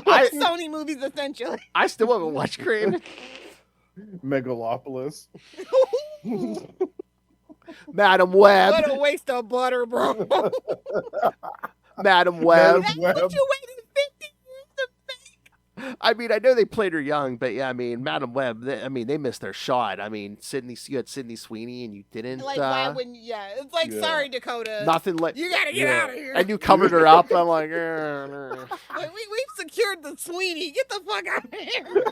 I- Sony movies, essentially. I still haven't watched Craven. Megalopolis. Madam Web. What a waste of butter, bro. Madam Web. That's what you waited 50 years to make. I mean, I know they played her young, but yeah, I mean, Madam Web. They missed their shot. I mean, you had Sydney Sweeney, and you didn't. Like, why wouldn't you? Yeah, it's like, Yeah. Sorry, Dakota. Nothing like. You gotta get out of here. And you covered her up. I'm like, We've secured the Sweeney. Get the fuck out of here.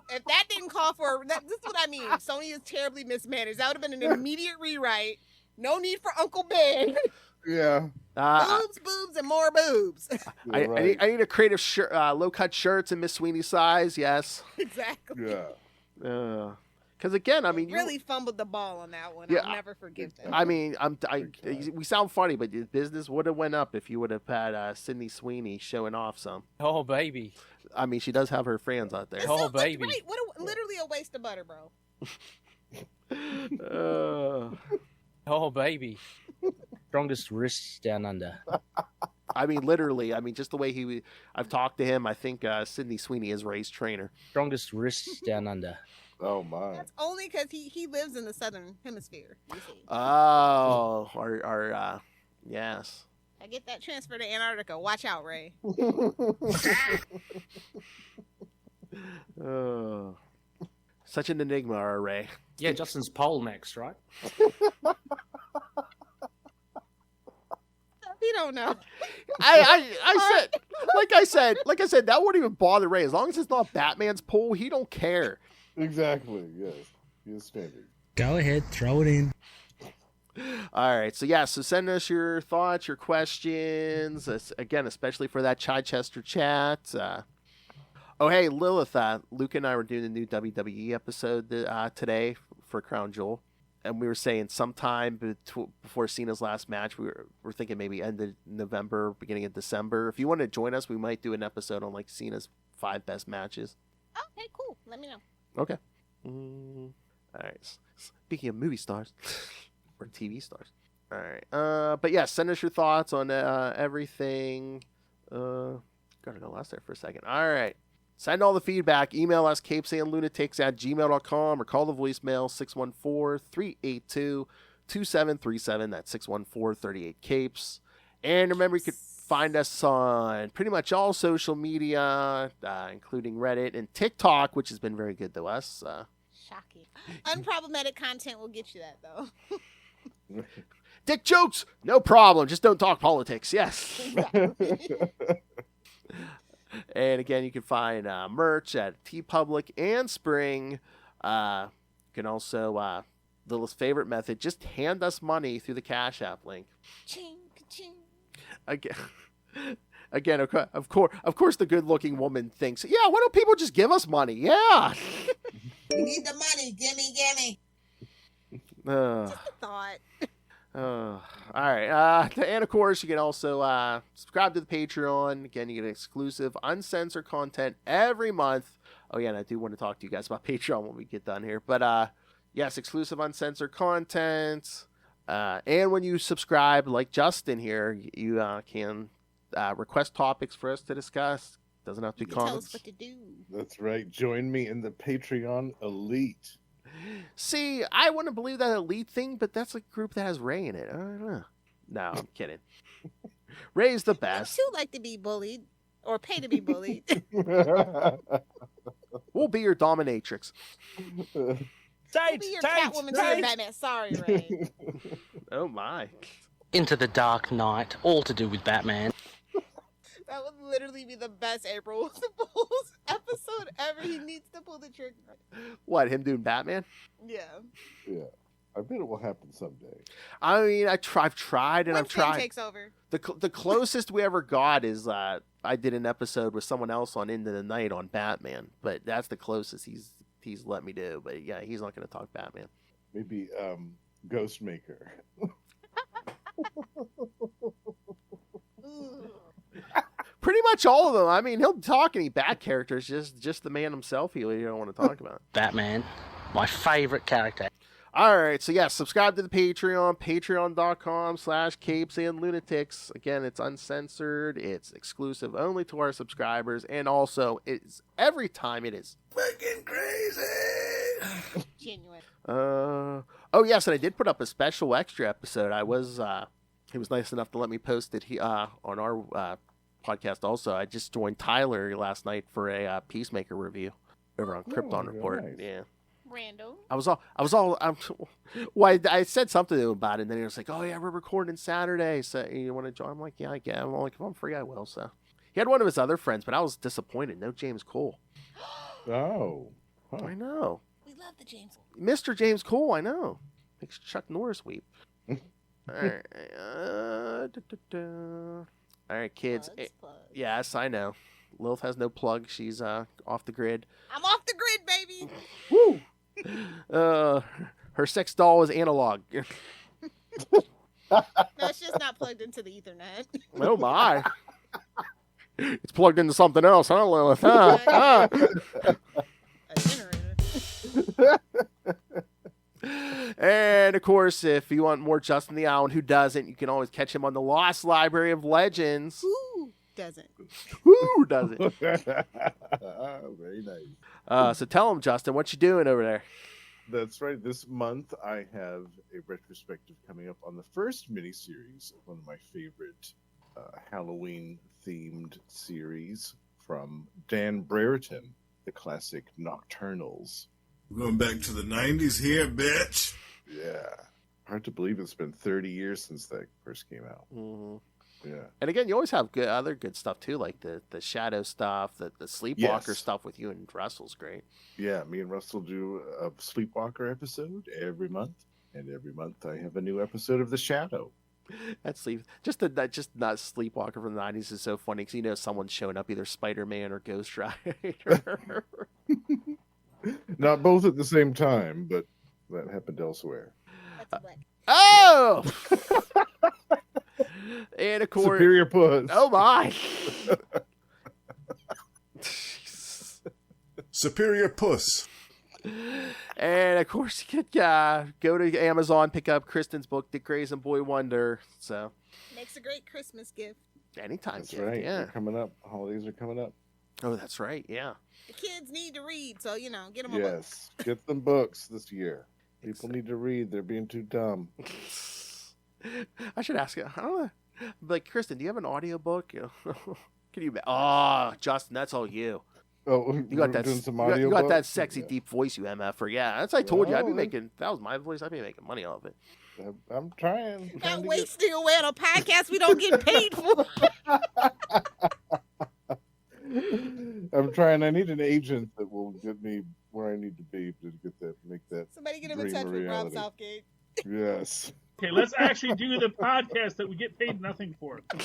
If that didn't call for this is what I mean. Sony is terribly mismanaged. That would have been an immediate rewrite. No need for Uncle Ben. Yeah. Boobs, boobs, and more boobs. Right. I need a creative low cut shirts in Miss Sweeney size. Yes. Exactly. Yeah. Because again, I mean, You really fumbled the ball on that one. Yeah, I'll never forgive that. I mean, we sound funny, but your business would have went up if you would have had Sydney Sweeney showing off some. Oh, baby. I mean, she does have her fans out there. It Oh, still looked baby. great. Literally a waste of butter, bro. Oh, baby. Strongest wrists down under. I mean, literally. I mean, just the way I've talked to him. I think Sydney Sweeney is Ray's trainer. Strongest wrists down under. Oh my! That's only because he lives in the southern hemisphere. You see. Oh, yes. I get that transfer to Antarctica. Watch out, Ray. Oh, such an enigma, Ray. Yeah, Justin's pole next, right? He don't know. I said, that wouldn't even bother Ray as long as it's not Batman's pool. He don't care. Exactly. Yes. He is standing. Go ahead, throw it in. All right. So send us your thoughts, your questions. Again, especially for that Chichester chat. Oh, hey, Lilith. Luke and I were doing a new WWE episode today for Crown Jewel. And we were saying sometime before Cena's last match, we're thinking maybe end of November, beginning of December. If you want to join us, we might do an episode on like Cena's 5 best matches. Okay, cool. Let me know. Okay. All right. Speaking of movie stars or TV stars. All right. But yeah, send us your thoughts on everything. Gotta go lost there for a second. All right. Send all the feedback. Email us, CapesandLunatics@gmail.com, or call the voicemail 614-382-2737. That's 614-38-CAPES. And remember, you could find us on pretty much all social media, including Reddit and TikTok, which has been very good to us. Shocking. Unproblematic content will get you that, though. Dick jokes, no problem. Just don't talk politics. Yes. And again, you can find merch at TeePublic and Spring. You can also, Lilith's favorite method, just hand us money through the Cash App link. Ching, ching. Again, of course, the good-looking woman thinks, yeah, why don't people just give us money? Yeah. We need the money. Gimme, gimme. Just a thought. All right. And of course, you can also subscribe to the Patreon. Again, you get exclusive, uncensored content every month. Oh, yeah, and I do want to talk to you guys about Patreon when we get done here. But, yes, exclusive, uncensored content. And when you subscribe, like Justin here, you can request topics for us to discuss. Doesn't have to be comments. Tell us what to do. That's right. Join me in the Patreon Elite. See, I want to believe that elite thing, but that's a group that has Ray in it. I don't know. No, I'm kidding. Ray's the best. You too like to be bullied or pay to be bullied. We'll be your dominatrix. We'll be your Catwoman to your Batman. Sorry, Ray. Oh my. Into the Dark Knight, all to do with Batman. That would literally be the best April Fool's episode ever. He needs to pull the trigger. What, him doing Batman? Yeah. Yeah. I bet it will happen someday. I mean, I've tried and When I've tried. Tim takes over. The closest we ever got is I did an episode with someone else on Into the Night on Batman, but that's the closest he's let me do. But yeah, he's not going to talk Batman. Maybe Ghostmaker. Pretty much all of them. I mean, he'll talk any bad characters, just the man himself you don't want to talk about. Batman, my favorite character. All right, so yeah, subscribe to the Patreon, patreon.com/CapesandLunatics. Again, it's uncensored, it's exclusive only to our subscribers, and also it's every time it is Fucking crazy. Genuine. Oh yes, and I did put up a special extra episode. He was nice enough to let me post it on our podcast. Also, I just joined Tyler last night for a Peacemaker review over on Krypton Report. Nice. Yeah. Random. I said something to him about it, and then he was like, "Oh yeah, we're recording Saturday, so you want to join?" I'm like, "Yeah, I get." I'm like, "If I'm free, I will." So he had one of his other friends, but I was disappointed. No James Cole. Oh. Huh. Oh. I know, We love the James. Mr. James Cole. I know, makes Chuck Norris weep. All right, all right, kids. Plugs. Yes, I know. Lilith has no plug. She's off the grid. I'm off the grid, baby. Woo! her sex doll is analog. No, it's just not plugged into the Ethernet. Oh my! It's plugged into something else, huh, Lilith? Huh? Huh? A generator. And of course, if you want more Justin the Owl, who doesn't, you can always catch him on the Lost Library of Legends. Who doesn't? Who doesn't? Very nice. So tell him, Justin, what you doing over there? That's right. This month I have a retrospective coming up on the first miniseries of one of my favorite Halloween-themed series from Dan Brereton, the classic Nocturnals. We're going back to the 90s here, bitch. Yeah. Hard to believe it's been 30 years since that first came out. Mm-hmm. Yeah. And again, you always have other good stuff too, like the Shadow stuff, the Sleepwalker Yes. stuff with you and Russell's great. Yeah, me and Russell do a Sleepwalker episode every month. And every month I have a new episode of The Shadow. That not Sleepwalker from the 90s is so funny because you know someone's showing up, either Spider-Man or Ghost Rider. Not both at the same time, but that happened elsewhere. That's black. Oh! And of course, Superior Puss. oh my! Superior Puss. And of course, you could go to Amazon, pick up Kristen's book, Dick Grayson Boy Wonder. So Makes a great Christmas gift. anytime That's gift, right. yeah. They're coming up. Holidays are coming up. Oh, that's right, yeah. The kids need to read, so get them a book. Yes. Get them books this year. People need to read. They're being too dumb. I should ask you. I don't know. Like, Kristen, do you have an audiobook? Can you? Oh, Justin, that's all you. Oh, You got that. doing some You audio got that books? sexy Yeah. deep voice, you MFer. Yeah, that's what I told you. I'd be Well, making. If that was my voice, I'd be making money off it. I'm trying. Not wasting away on a podcast we don't get paid for. I'm trying. I need an agent that will get me where I need to be to get that, make that. Somebody get him in Dream touch of with Rob reality. Southgate. Yes. Okay, let's actually do the podcast that we get paid nothing for. I'm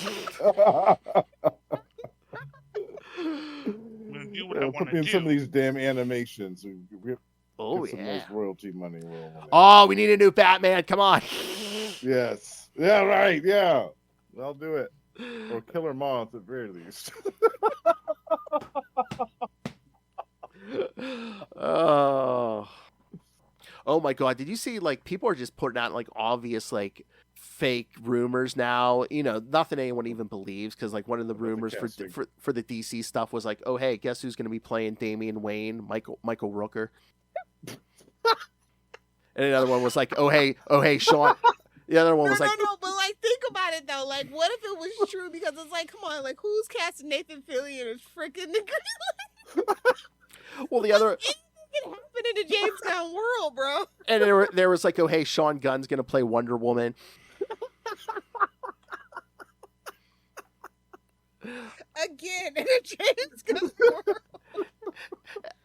gonna do what I Put want me to in some of do. these damn animations. We Oh get some yeah. nice royalty money rolling in. Oh, we need a new Batman. Come on. Yes. Yeah. Right. Yeah. I'll do it. Or Killer Moth at very least. Oh my God! Did you see, like, people are just putting out like obvious like fake rumors now? You know, nothing anyone even believes, because like one of the About the rumors casting. for the DC stuff was like, oh hey, guess who's going to be playing Damian Wayne? Michael Rooker. And another one was like, oh hey, Sean. The other one was like, No, but like, think about it though. Like, what if it was true? Because it's like, come on, like, who's casting Nathan Fillion as freaking the well, the other, Anything can happen in the James Gunn world, bro. and there was like, oh hey, Sean Gunn's going to play Wonder Woman. Again, in the James Gunn world.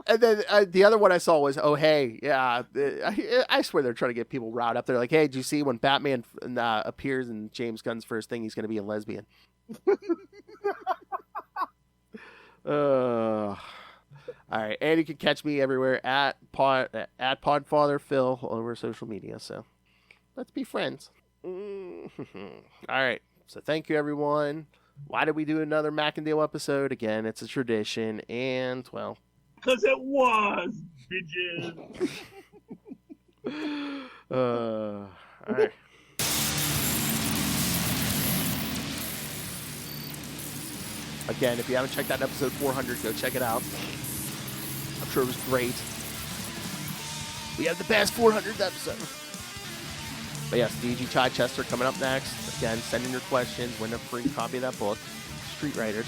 And then the other one I saw was, oh hey, yeah, I swear they're trying to get people riled up. They're like, hey, did you see when Batman appears in James Gunn's first thing, he's going to be a lesbian. All right, and you can catch me everywhere at Podfather Phil over social media. So let's be friends. All right, so thank you everyone. Why did we do another Macendale episode? Again, it's a tradition, and well. Because it was, bitches. All right. Again, if you haven't checked out episode 400, go check it out. I'm sure it was great. We have the best 400th episode. But yes, DG Chichester coming up next. Again, send in your questions, win a free copy of that book, Street Writers.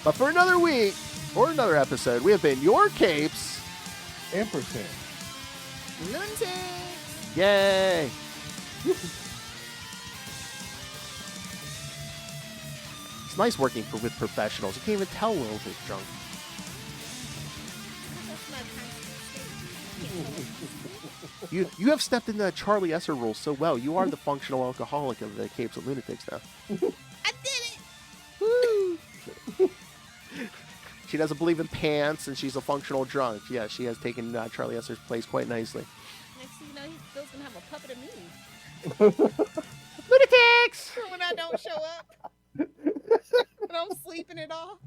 But for another week, or another episode, we have been your Capes. Ampersand. Lunatics. Yay! It's nice working with professionals. You can't even tell Lilith is drunk. That's my kind of You have stepped into that Charlie Esser role so well. You are the functional alcoholic of the Capes and Lunatics now. I did it. Woo! She doesn't believe in pants, and she's a functional drunk. Yeah, she has taken Charlie Esser's place quite nicely. Next gonna have a puppet of me Lunatics! for when I don't show up. And I'm sleeping it off.